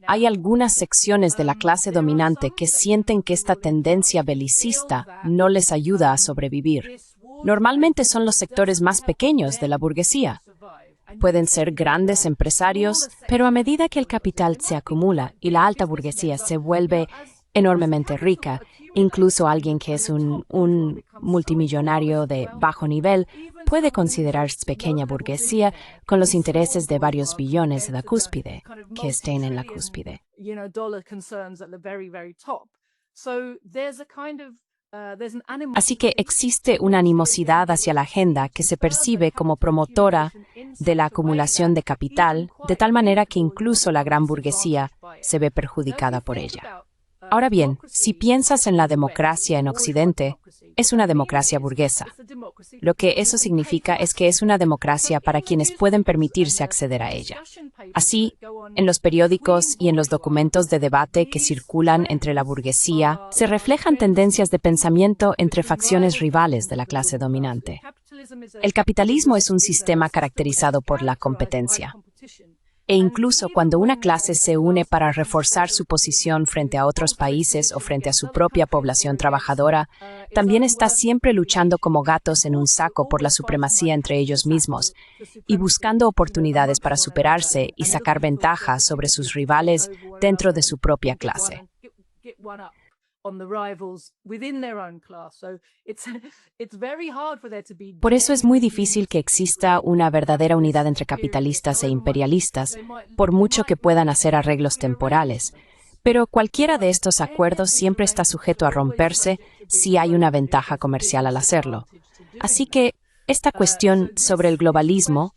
hay algunas secciones de la clase dominante que sienten que esta tendencia belicista no les ayuda a sobrevivir. Normalmente son los sectores más pequeños de la burguesía. Pueden ser grandes empresarios, pero a medida que el capital se acumula y la alta burguesía se vuelve enormemente rica, incluso alguien que es un multimillonario de bajo nivel puede considerarse pequeña burguesía con los intereses de varios billones de la cúspide, que estén en la cúspide. Así que existe una animosidad hacia la agenda que se percibe como promotora de la acumulación de capital, de tal manera que incluso la gran burguesía se ve perjudicada por ella. Ahora bien, si piensas en la democracia en Occidente, es una democracia burguesa. Lo que eso significa es que es una democracia para quienes pueden permitirse acceder a ella. Así, en los periódicos y en los documentos de debate que circulan entre la burguesía, se reflejan tendencias de pensamiento entre facciones rivales de la clase dominante. El capitalismo es un sistema caracterizado por la competencia. E incluso cuando una clase se une para reforzar su posición frente a otros países o frente a su propia población trabajadora, también está siempre luchando como gatos en un saco por la supremacía entre ellos mismos y buscando oportunidades para superarse y sacar ventaja sobre sus rivales dentro de su propia clase. Por eso es muy difícil que exista una verdadera unidad entre capitalistas e imperialistas, por mucho que puedan hacer arreglos temporales. Pero cualquiera de estos acuerdos siempre está sujeto a romperse si hay una ventaja comercial al hacerlo. Así que esta cuestión sobre el globalismo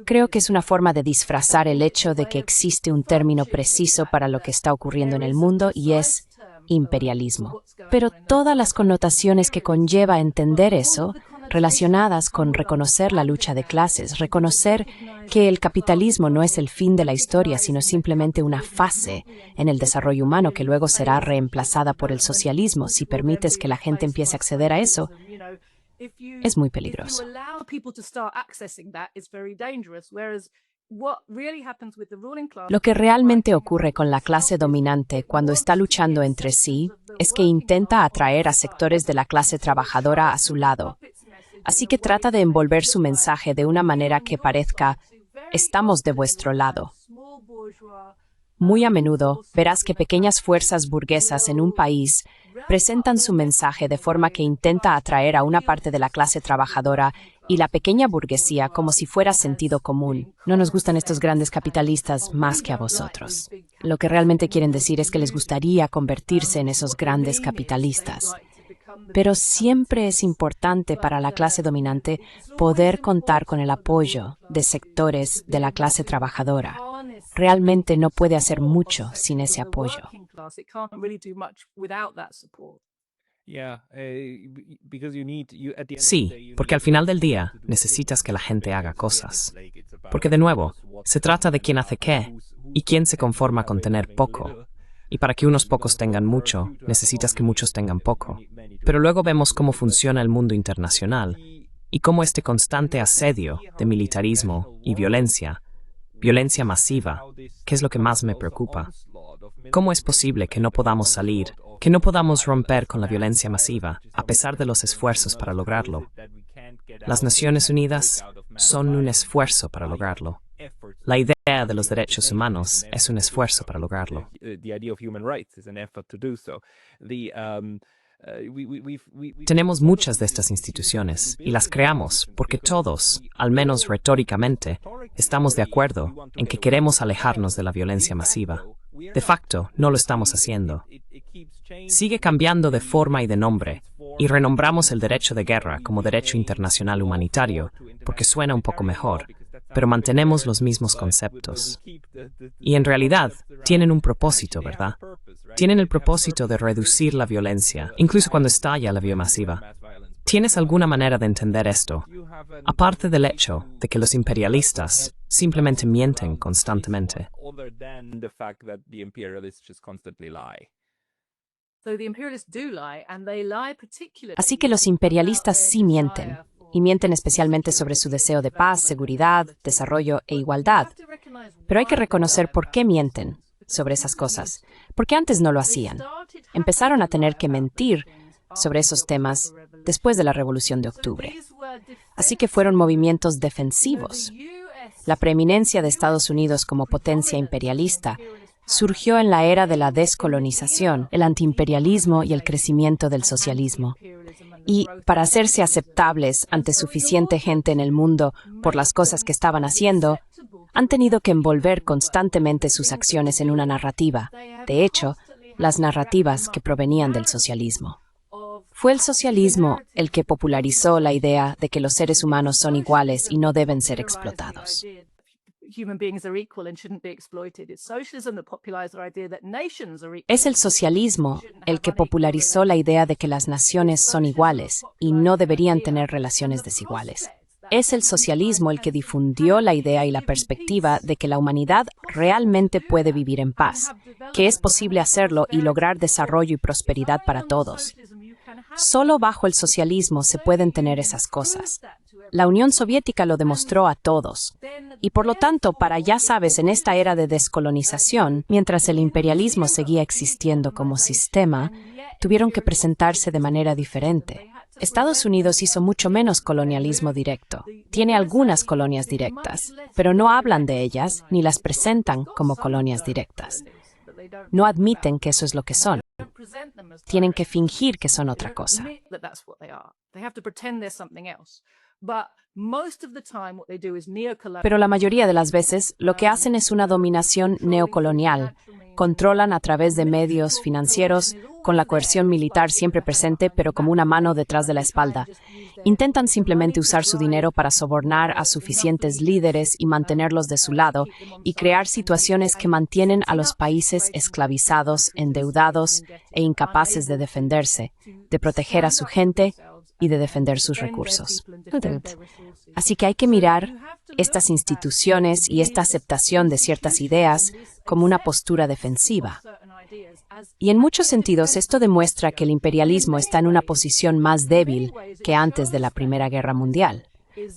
creo que es una forma de disfrazar el hecho de que existe un término preciso para lo que está ocurriendo en el mundo y es imperialismo. Pero todas las connotaciones que conlleva entender eso, relacionadas con reconocer la lucha de clases, reconocer que el capitalismo no es el fin de la historia, sino simplemente una fase en el desarrollo humano que luego será reemplazada por el socialismo, si permites que la gente empiece a acceder a eso, es muy peligroso. Lo que realmente ocurre con la clase dominante cuando está luchando entre sí es que intenta atraer a sectores de la clase trabajadora a su lado. Así que trata de envolver su mensaje de una manera que parezca «estamos de vuestro lado». Muy a menudo verás que pequeñas fuerzas burguesas en un país presentan su mensaje de forma que intenta atraer a una parte de la clase trabajadora y la pequeña burguesía como si fuera sentido común. No nos gustan estos grandes capitalistas más que a vosotros. Lo que realmente quieren decir es que les gustaría convertirse en esos grandes capitalistas. Pero siempre es importante para la clase dominante poder contar con el apoyo de sectores de la clase trabajadora. Realmente no puede hacer mucho sin ese apoyo. Sí, porque al final del día necesitas que la gente haga cosas. Porque de nuevo, se trata de quién hace qué y quién se conforma con tener poco. Y para que unos pocos tengan mucho, necesitas que muchos tengan poco. Pero luego vemos cómo funciona el mundo internacional y cómo este constante asedio de militarismo y violencia masiva, que es lo que más me preocupa. ¿Cómo es posible que no podamos salir, que no podamos romper con la violencia masiva, a pesar de los esfuerzos para lograrlo? Las Naciones Unidas son un esfuerzo para lograrlo. La idea de los derechos humanos es un esfuerzo para lograrlo. Tenemos muchas de estas instituciones y las creamos porque todos, al menos retóricamente, estamos de acuerdo en que queremos alejarnos de la violencia masiva. De facto, no lo estamos haciendo. Sigue cambiando de forma y de nombre, y renombramos el derecho de guerra como derecho internacional humanitario porque suena un poco mejor, pero mantenemos los mismos conceptos. Y en realidad, tienen un propósito, ¿verdad? Tienen el propósito de reducir la violencia, incluso cuando estalla la biomasiva. ¿Tienes alguna manera de entender esto? Aparte del hecho de que los imperialistas simplemente mienten constantemente. Así que los imperialistas sí mienten, y mienten especialmente sobre su deseo de paz, seguridad, desarrollo e igualdad. Pero hay que reconocer por qué mienten sobre esas cosas, porque antes no lo hacían. Empezaron a tener que mentir sobre esos temas después de la Revolución de Octubre. Así que fueron movimientos defensivos. La preeminencia de Estados Unidos como potencia imperialista surgió en la era de la descolonización, el antiimperialismo y el crecimiento del socialismo. Y para hacerse aceptables ante suficiente gente en el mundo por las cosas que estaban haciendo, han tenido que envolver constantemente sus acciones en una narrativa. De hecho, las narrativas que provenían del socialismo. Fue el socialismo el que popularizó la idea de que los seres humanos son iguales y no deben ser explotados. Es el socialismo el que popularizó la idea de que las naciones son iguales y no deberían tener relaciones desiguales. Es el socialismo el que difundió la idea y la perspectiva de que la humanidad realmente puede vivir en paz, que es posible hacerlo y lograr desarrollo y prosperidad para todos. Solo bajo el socialismo se pueden tener esas cosas. La Unión Soviética lo demostró a todos. Y por lo tanto, para ya sabes, en esta era de descolonización, mientras el imperialismo seguía existiendo como sistema, tuvieron que presentarse de manera diferente. Estados Unidos hizo mucho menos colonialismo directo. Tiene algunas colonias directas, pero no hablan de ellas ni las presentan como colonias directas. No admiten que eso es lo que son. Tienen que fingir que son otra cosa. Pero la mayoría de las veces lo que hacen es una dominación neocolonial. Controlan a través de medios financieros, con la coerción militar siempre presente, pero como una mano detrás de la espalda. Intentan simplemente usar su dinero para sobornar a suficientes líderes y mantenerlos de su lado, y crear situaciones que mantienen a los países esclavizados, endeudados e incapaces de defenderse, de proteger a su gente y de defender sus recursos. Así que hay que mirar estas instituciones y esta aceptación de ciertas ideas como una postura defensiva. Y en muchos sentidos esto demuestra que el imperialismo está en una posición más débil que antes de la Primera Guerra Mundial,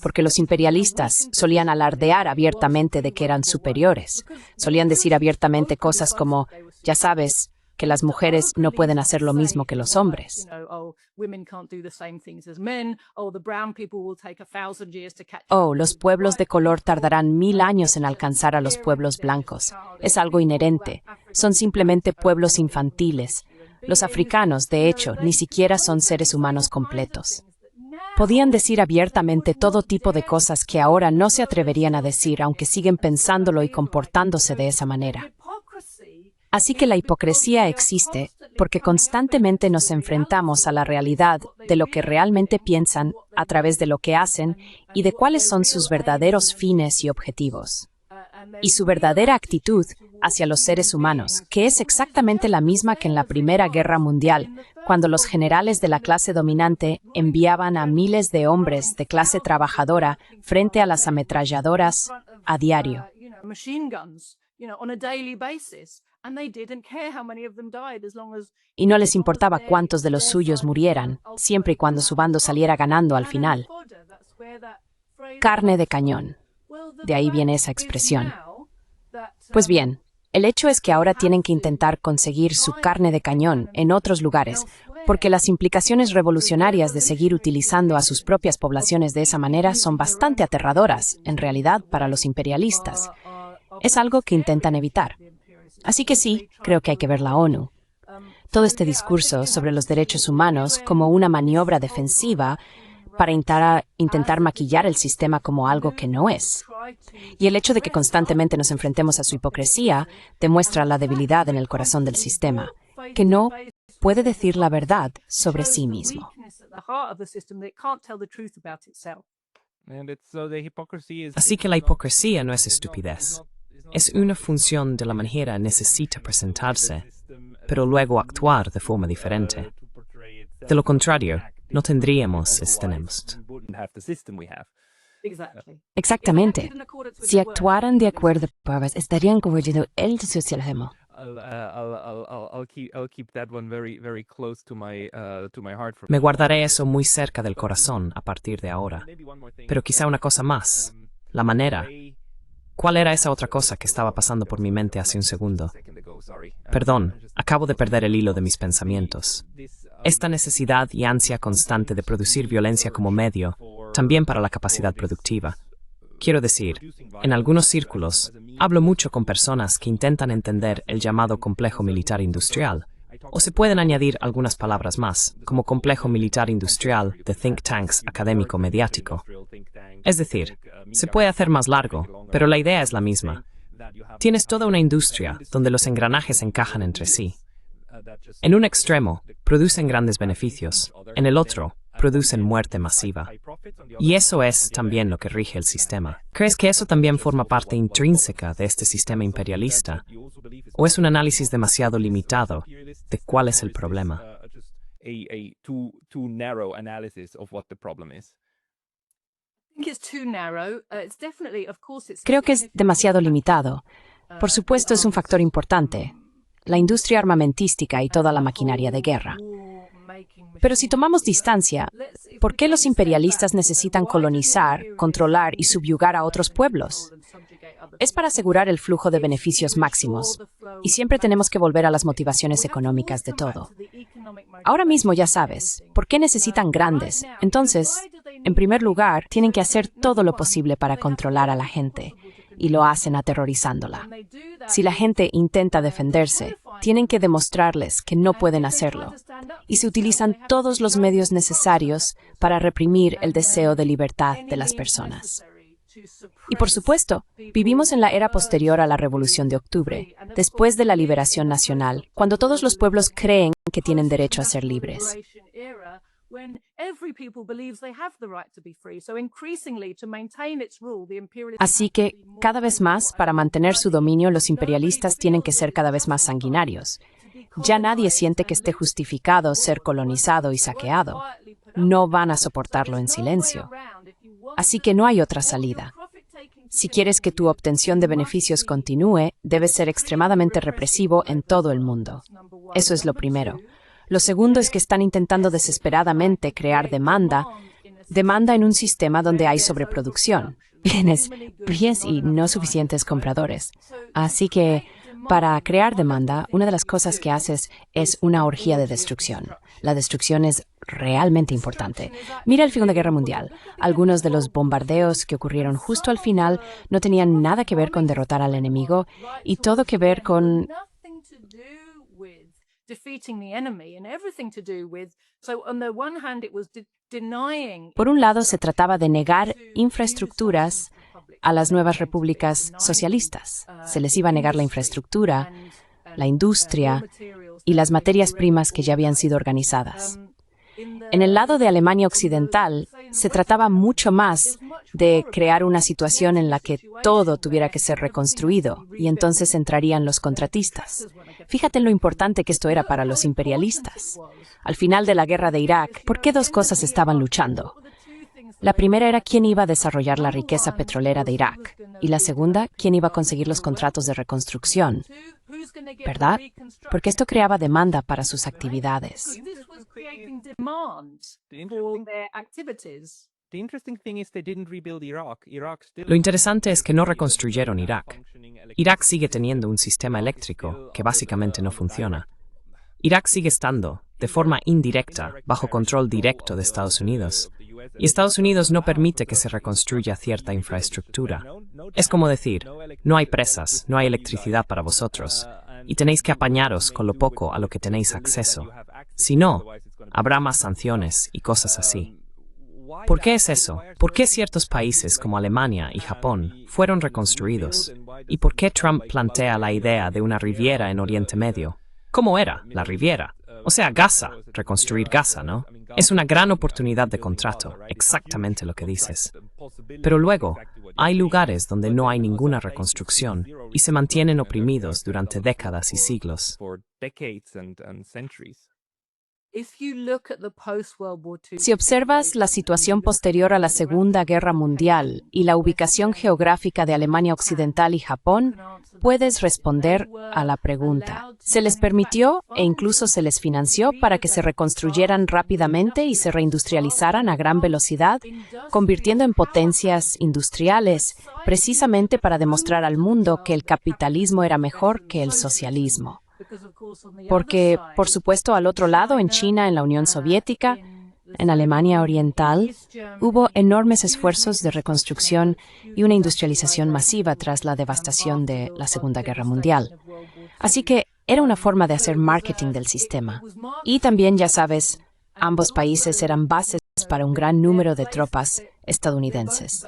porque los imperialistas solían alardear abiertamente de que eran superiores. Solían decir abiertamente cosas como, ya sabes, que las mujeres no pueden hacer lo mismo que los hombres. Los pueblos de color tardarán 1000 años en alcanzar a los pueblos blancos. Es algo inherente. Son simplemente pueblos infantiles. Los africanos, de hecho, ni siquiera son seres humanos completos. Podían decir abiertamente todo tipo de cosas que ahora no se atreverían a decir, aunque siguen pensándolo y comportándose de esa manera. Así que la hipocresía existe porque constantemente nos enfrentamos a la realidad de lo que realmente piensan a través de lo que hacen y de cuáles son sus verdaderos fines y objetivos. Y su verdadera actitud hacia los seres humanos, que es exactamente la misma que en la Primera Guerra Mundial, cuando los generales de la clase dominante enviaban a miles de hombres de clase trabajadora frente a las ametralladoras a diario. Y no les importaba cuántos de los suyos murieran, siempre y cuando su bando saliera ganando al final. Carne de cañón. De ahí viene esa expresión. Pues bien, el hecho es que ahora tienen que intentar conseguir su carne de cañón en otros lugares, porque las implicaciones revolucionarias de seguir utilizando a sus propias poblaciones de esa manera son bastante aterradoras, en realidad, para los imperialistas. Es algo que intentan evitar. Así que sí, creo que hay que ver la ONU. Todo este discurso sobre los derechos humanos como una maniobra defensiva para intentar maquillar el sistema como algo que no es. Y el hecho de que constantemente nos enfrentemos a su hipocresía demuestra la debilidad en el corazón del sistema, que no puede decir la verdad sobre sí mismo. Así que la hipocresía no es estupidez. Es una función de la manera necesita presentarse, pero luego actuar de forma diferente. De lo contrario, no tendríamos tenemos. Exactamente. Si actuaran de acuerdo, estarían corrigiendo el socialismo. Me guardaré eso muy cerca del corazón a partir de ahora. Pero quizá una cosa más. La manera. ¿Cuál era esa otra cosa que estaba pasando por mi mente hace un segundo? Perdón, acabo de perder el hilo de mis pensamientos. Esta necesidad y ansia constante de producir violencia como medio, también para la capacidad productiva. Quiero decir, en algunos círculos, hablo mucho con personas que intentan entender el llamado complejo militar industrial, o se pueden añadir algunas palabras más, como complejo militar industrial de think tanks académico-mediático. Es decir, se puede hacer más largo, pero la idea es la misma. Tienes toda una industria donde los engranajes encajan entre sí. En un extremo, producen grandes beneficios, en el otro, producen muerte masiva. Y eso es también lo que rige el sistema. ¿Crees que eso también forma parte intrínseca de este sistema imperialista? ¿O es un análisis demasiado limitado de cuál es el problema? Creo que es demasiado limitado. Por supuesto, es un factor importante. La industria armamentística y toda la maquinaria de guerra. Pero si tomamos distancia, ¿por qué los imperialistas necesitan colonizar, controlar y subyugar a otros pueblos? Es para asegurar el flujo de beneficios máximos, y siempre tenemos que volver a las motivaciones económicas de todo. Ahora mismo ya sabes, ¿por qué necesitan grandes? Entonces, en primer lugar, tienen que hacer todo lo posible para controlar a la gente, y lo hacen aterrorizándola. Si la gente intenta defenderse, tienen que demostrarles que no pueden hacerlo, y se utilizan todos los medios necesarios para reprimir el deseo de libertad de las personas. Y por supuesto, vivimos en la era posterior a la Revolución de Octubre, después de la liberación nacional, cuando todos los pueblos creen que tienen derecho a ser libres. Así que, cada vez más, para mantener su dominio, los imperialistas tienen que ser cada vez más sanguinarios. Ya nadie siente que esté justificado ser colonizado y saqueado. No van a soportarlo en silencio. Así que no hay otra salida. Si quieres que tu obtención de beneficios continúe, debes ser extremadamente represivo en todo el mundo. Eso es lo primero. Lo segundo es que están intentando desesperadamente crear demanda en un sistema donde hay sobreproducción, bienes y no suficientes compradores. Así que, para crear demanda, una de las cosas que haces es una orgía de destrucción. La destrucción es realmente importante. Mira el Segunda Guerra Mundial. Algunos de los bombardeos que ocurrieron justo al final no tenían nada que ver con derrotar al enemigo y todo que ver con... Por un lado, se trataba de negar infraestructuras a las nuevas repúblicas socialistas. Se les iba a negar la infraestructura, la industria y las materias primas que ya habían sido organizadas. En el lado de Alemania Occidental, se trataba mucho más de crear una situación en la que todo tuviera que ser reconstruido, y entonces entrarían los contratistas. Fíjate en lo importante que esto era para los imperialistas. Al final de la guerra de Irak, ¿por qué dos cosas estaban luchando? La primera era quién iba a desarrollar la riqueza petrolera de Irak, y la segunda, quién iba a conseguir los contratos de reconstrucción. ¿Verdad? Porque esto creaba demanda para sus actividades. Lo interesante es que no reconstruyeron Irak. Irak sigue teniendo un sistema eléctrico que básicamente no funciona. Irak sigue estando, de forma indirecta, bajo control directo de Estados Unidos. Y Estados Unidos no permite que se reconstruya cierta infraestructura. Es como decir, no hay presas, no hay electricidad para vosotros, y tenéis que apañaros con lo poco a lo que tenéis acceso. Si no, habrá más sanciones y cosas así. ¿Por qué es eso? ¿Por qué ciertos países como Alemania y Japón fueron reconstruidos? ¿Y por qué Trump plantea la idea de una Riviera en Oriente Medio? ¿Cómo era la Riviera? O sea, Gaza, reconstruir Gaza, ¿no? Es una gran oportunidad de contrato, exactamente lo que dices. Pero luego, hay lugares donde no hay ninguna reconstrucción y se mantienen oprimidos durante décadas y siglos. Si observas la situación posterior a la Segunda Guerra Mundial y la ubicación geográfica de Alemania Occidental y Japón, puedes responder a la pregunta. ¿Se les permitió e incluso se les financió para que se reconstruyeran rápidamente y se reindustrializaran a gran velocidad, convirtiendo en potencias industriales, precisamente para demostrar al mundo que el capitalismo era mejor que el socialismo? Porque, por supuesto, al otro lado, en China, en la Unión Soviética, en Alemania Oriental, hubo enormes esfuerzos de reconstrucción y una industrialización masiva tras la devastación de la Segunda Guerra Mundial. Así que era una forma de hacer marketing del sistema. Y también, ya sabes, ambos países eran bases para un gran número de tropas estadounidenses.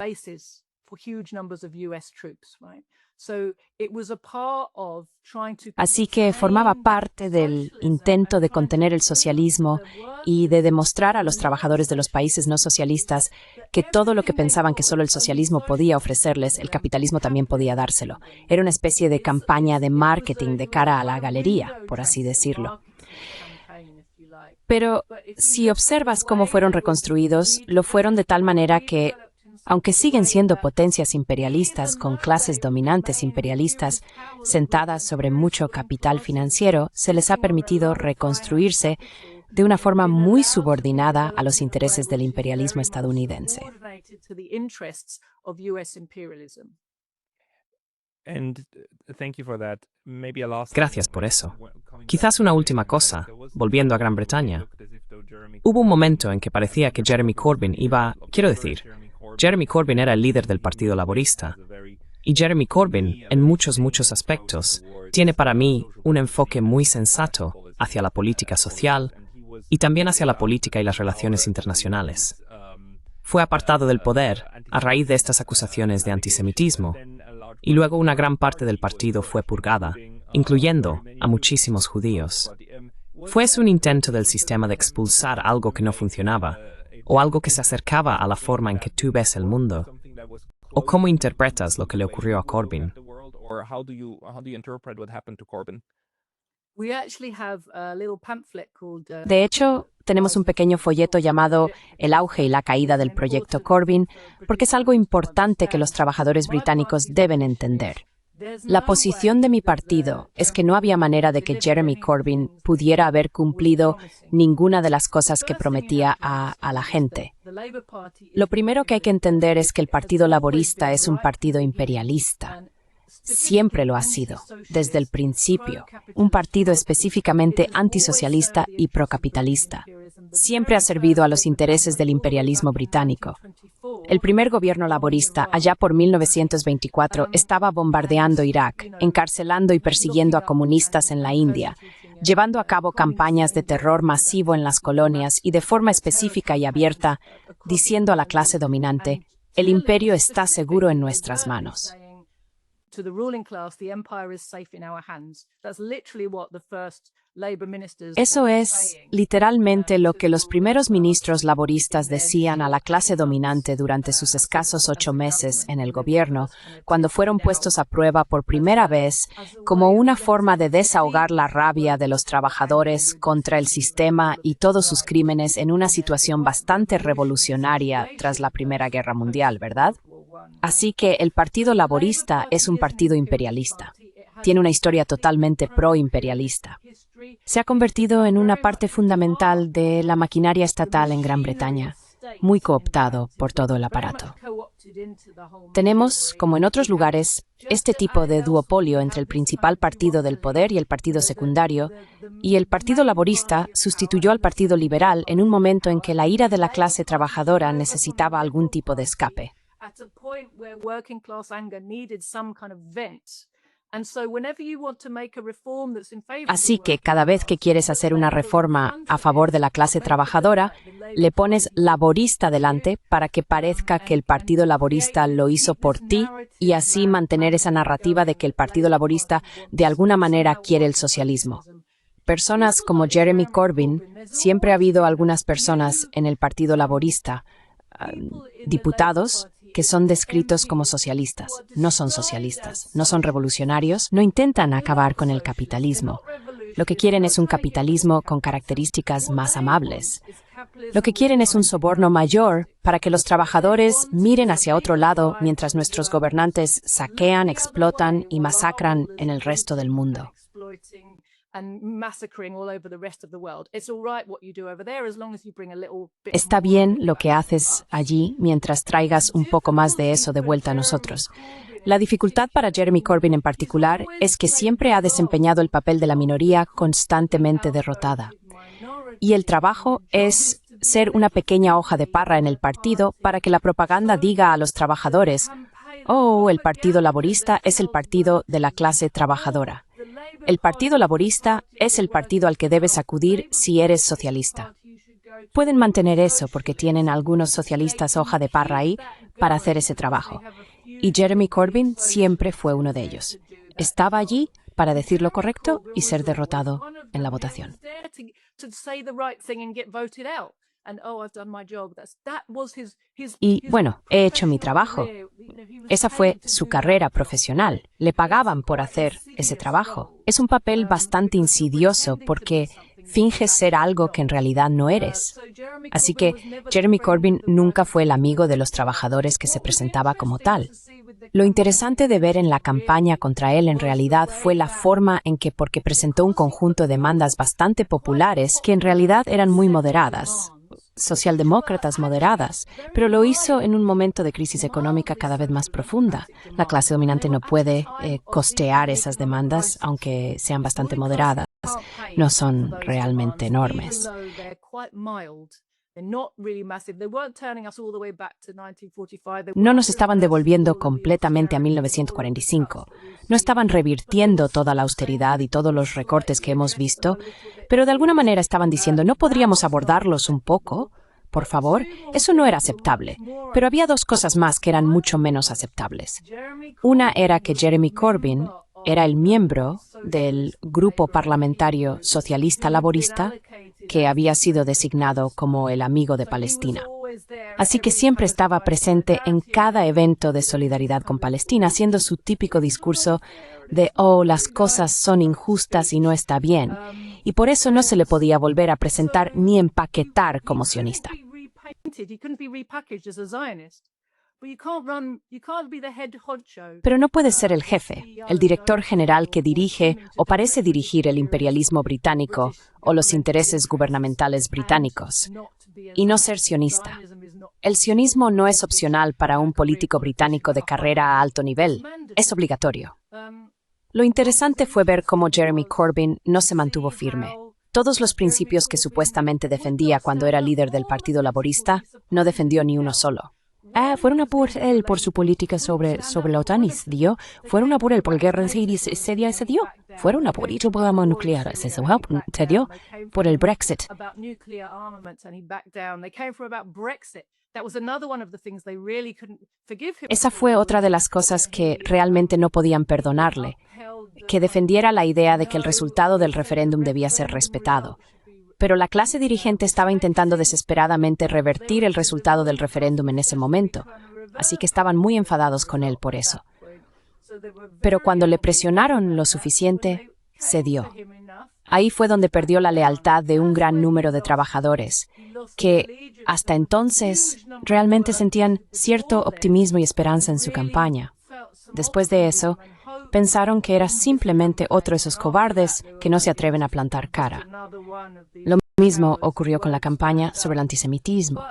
Así que formaba parte del intento de contener el socialismo y de demostrar a los trabajadores de los países no socialistas que todo lo que pensaban que solo el socialismo podía ofrecerles, el capitalismo también podía dárselo. Era una especie de campaña de marketing de cara a la galería, por así decirlo. Pero si observas cómo fueron reconstruidos, lo fueron de tal manera que, aunque siguen siendo potencias imperialistas con clases dominantes imperialistas sentadas sobre mucho capital financiero, se les ha permitido reconstruirse de una forma muy subordinada a los intereses del imperialismo estadounidense. Gracias por eso. Quizás una última cosa, volviendo a Gran Bretaña. Hubo un momento en que parecía que Jeremy Corbyn Jeremy Corbyn era el líder del Partido Laborista. Y Jeremy Corbyn, en muchos aspectos, tiene para mí un enfoque muy sensato hacia la política social y también hacia la política y las relaciones internacionales. Fue apartado del poder a raíz de estas acusaciones de antisemitismo, y luego una gran parte del partido fue purgada, incluyendo a muchísimos judíos. ¿Fue eso un intento del sistema de expulsar algo que no funcionaba, o algo que se acercaba a la forma en que tú ves el mundo? ¿O cómo interpretas lo que le ocurrió a Corbyn? De hecho, tenemos un pequeño folleto llamado El auge y la caída del proyecto Corbyn, porque es algo importante que los trabajadores británicos deben entender. La posición de mi partido es que no había manera de que Jeremy Corbyn pudiera haber cumplido ninguna de las cosas que prometía a la gente. Lo primero que hay que entender es que el Partido Laborista es un partido imperialista. Siempre lo ha sido, desde el principio, un partido específicamente antisocialista y procapitalista. Siempre ha servido a los intereses del imperialismo británico. El primer gobierno laborista, allá por 1924, estaba bombardeando Irak, encarcelando y persiguiendo a comunistas en la India, llevando a cabo campañas de terror masivo en las colonias y de forma específica y abierta, diciendo a la clase dominante, el imperio está seguro en nuestras manos. Eso es literalmente lo que los primeros ministros laboristas decían a la clase dominante durante sus escasos 8 meses en el gobierno, cuando fueron puestos a prueba por primera vez como una forma de desahogar la rabia de los trabajadores contra el sistema y todos sus crímenes en una situación bastante revolucionaria tras la Primera Guerra Mundial, ¿verdad? Así que el Partido Laborista es un partido imperialista. Tiene una historia totalmente pro-imperialista. Se ha convertido en una parte fundamental de la maquinaria estatal en Gran Bretaña, muy cooptado por todo el aparato. Tenemos, como en otros lugares, este tipo de duopolio entre el principal partido del poder y el partido secundario, y el Partido Laborista sustituyó al Partido Liberal en un momento en que la ira de la clase trabajadora necesitaba algún tipo de escape. Así que cada vez que quieres hacer una reforma a favor de la clase trabajadora, le pones laborista delante para que parezca que el Partido Laborista lo hizo por ti y así mantener esa narrativa de que el Partido Laborista de alguna manera quiere el socialismo. Personas como Jeremy Corbyn, siempre ha habido algunas personas en el Partido Laborista, diputados, que son descritos como socialistas. No son socialistas, no son revolucionarios, no intentan acabar con el capitalismo. Lo que quieren es un capitalismo con características más amables. Lo que quieren es un soborno mayor para que los trabajadores miren hacia otro lado mientras nuestros gobernantes saquean, explotan y masacran en el resto del mundo. Está bien lo que haces allí mientras traigas un poco más de eso de vuelta a nosotros. La dificultad para Jeremy Corbyn en particular es que siempre ha desempeñado el papel de la minoría constantemente derrotada. Y el trabajo es ser una pequeña hoja de parra en el partido para que la propaganda diga a los trabajadores: «Oh, el Partido Laborista es el partido de la clase trabajadora». El Partido Laborista es el partido al que debes acudir si eres socialista. Pueden mantener eso porque tienen algunos socialistas hoja de parra ahí para hacer ese trabajo. Y Jeremy Corbyn siempre fue uno de ellos. Estaba allí para decir lo correcto y ser derrotado en la votación. Y bueno, he hecho mi trabajo. Esa fue su carrera profesional. Le pagaban por hacer ese trabajo. Es un papel bastante insidioso porque finges ser algo que en realidad no eres. Así que Jeremy Corbyn nunca fue el amigo de los trabajadores que se presentaba como tal. Lo interesante de ver en la campaña contra él en realidad fue la forma en que, porque presentó un conjunto de demandas bastante populares que en realidad eran muy moderadas, socialdemócratas moderadas, pero lo hizo en un momento de crisis económica cada vez más profunda. La clase dominante no puede costear esas demandas, aunque sean bastante moderadas. No son realmente enormes. No nos estaban devolviendo completamente a 1945. No estaban revirtiendo toda la austeridad y todos los recortes que hemos visto, pero de alguna manera estaban diciendo, ¿no podríamos abordarlos un poco? Por favor, eso no era aceptable. Pero había dos cosas más que eran mucho menos aceptables. Una era que Jeremy Corbyn era el miembro del grupo parlamentario socialista laborista que había sido designado como el amigo de Palestina. Así que siempre estaba presente en cada evento de solidaridad con Palestina, haciendo su típico discurso de «oh, las cosas son injustas y no está bien», y por eso no se le podía volver a presentar ni empaquetar como sionista. Pero no puede ser el jefe, el director general que dirige o parece dirigir el imperialismo británico o los intereses gubernamentales británicos, y no ser sionista. El sionismo no es opcional para un político británico de carrera a alto nivel, es obligatorio. Lo interesante fue ver cómo Jeremy Corbyn no se mantuvo firme. Todos los principios que supuestamente defendía cuando era líder del Partido Laborista, no defendió ni uno solo. Fueron a por él por su política sobre la OTAN y se dio. Fueron a por él por guerra y se dio. Fueron a por el programa nuclear se dio. Por el Brexit. Esa fue otra de las cosas que realmente no podían perdonarle, que defendiera la idea de que el resultado del referéndum debía ser respetado. Pero la clase dirigente estaba intentando desesperadamente revertir el resultado del referéndum en ese momento, así que estaban muy enfadados con él por eso. Pero cuando le presionaron lo suficiente, cedió. Ahí fue donde perdió la lealtad de un gran número de trabajadores, que hasta entonces realmente sentían cierto optimismo y esperanza en su campaña. Después de eso, pensaron que era simplemente otro de esos cobardes que no se atreven a plantar cara. Lo mismo ocurrió con la campaña sobre el antisemitismo.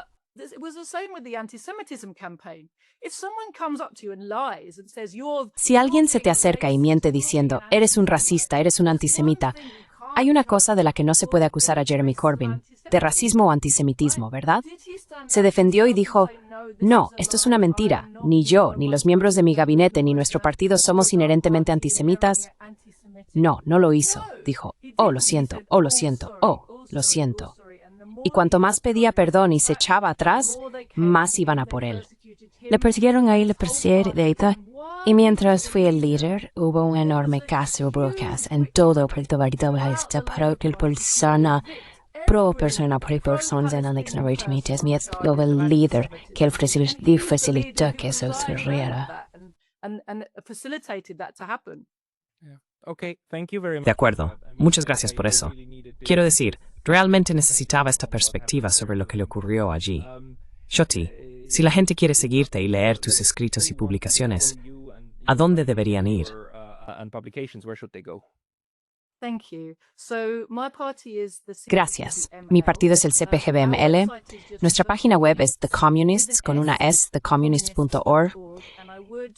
Si alguien se te acerca y miente diciendo, eres un racista, eres un antisemita, hay una cosa de la que no se puede acusar a Jeremy Corbyn, de racismo o antisemitismo, ¿verdad? Se defendió y dijo, no, esto es una mentira. Ni yo, ni los miembros de mi gabinete, ni nuestro partido somos inherentemente antisemitas. No, no lo hizo. Dijo, oh, lo siento, oh, lo siento, oh, lo siento. Y cuanto más pedía perdón y se echaba atrás, más iban a por él. Le persiguieron ahí, le persiguieron. Y mientras fue el líder, hubo un enorme caso de brujas en todo el partido para el persona por personas en el extranjero y el líder que él facilitó que eso ocurriera. De acuerdo. Muchas gracias por eso. Quiero decir, realmente necesitaba esta perspectiva sobre lo que le ocurrió allí. Jyoti, si la gente quiere seguirte y leer tus escritos y publicaciones, ¿a dónde deberían ir? Gracias. Mi partido es el CPGBML. Nuestra página web es The Communists, con una S, thecommunists.org.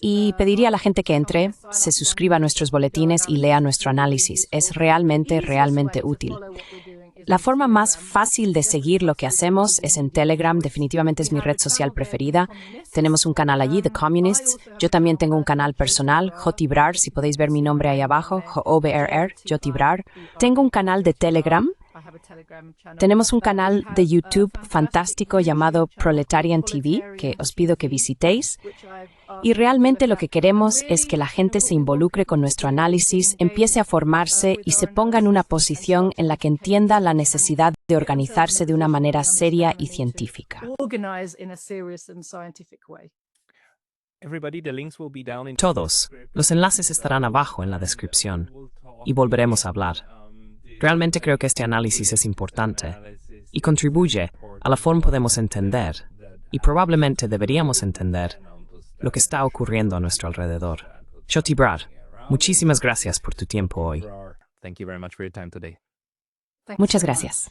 Y pediría a la gente que entre, se suscriba a nuestros boletines y lea nuestro análisis. Es realmente, realmente útil. La forma más fácil de seguir lo que hacemos es en Telegram, definitivamente es mi red social preferida. Tenemos un canal allí, The Communists. Yo también tengo un canal personal, Jyoti Brar, si podéis ver mi nombre ahí abajo, J-O-B-R-R, Jyoti Brar. Tengo un canal de Telegram. Tenemos un canal de YouTube fantástico llamado Proletarian TV, que os pido que visitéis. Y realmente lo que queremos es que la gente se involucre con nuestro análisis, empiece a formarse y se ponga en una posición en la que entienda la necesidad de organizarse de una manera seria y científica. Todos. Los enlaces estarán abajo en la descripción. Y volveremos a hablar. Realmente creo que este análisis es importante y contribuye a la forma que podemos entender, y probablemente deberíamos entender, lo que está ocurriendo a nuestro alrededor. Jyoti Brad, muchísimas gracias por tu tiempo hoy. Thank you very much for your time today. Muchas gracias.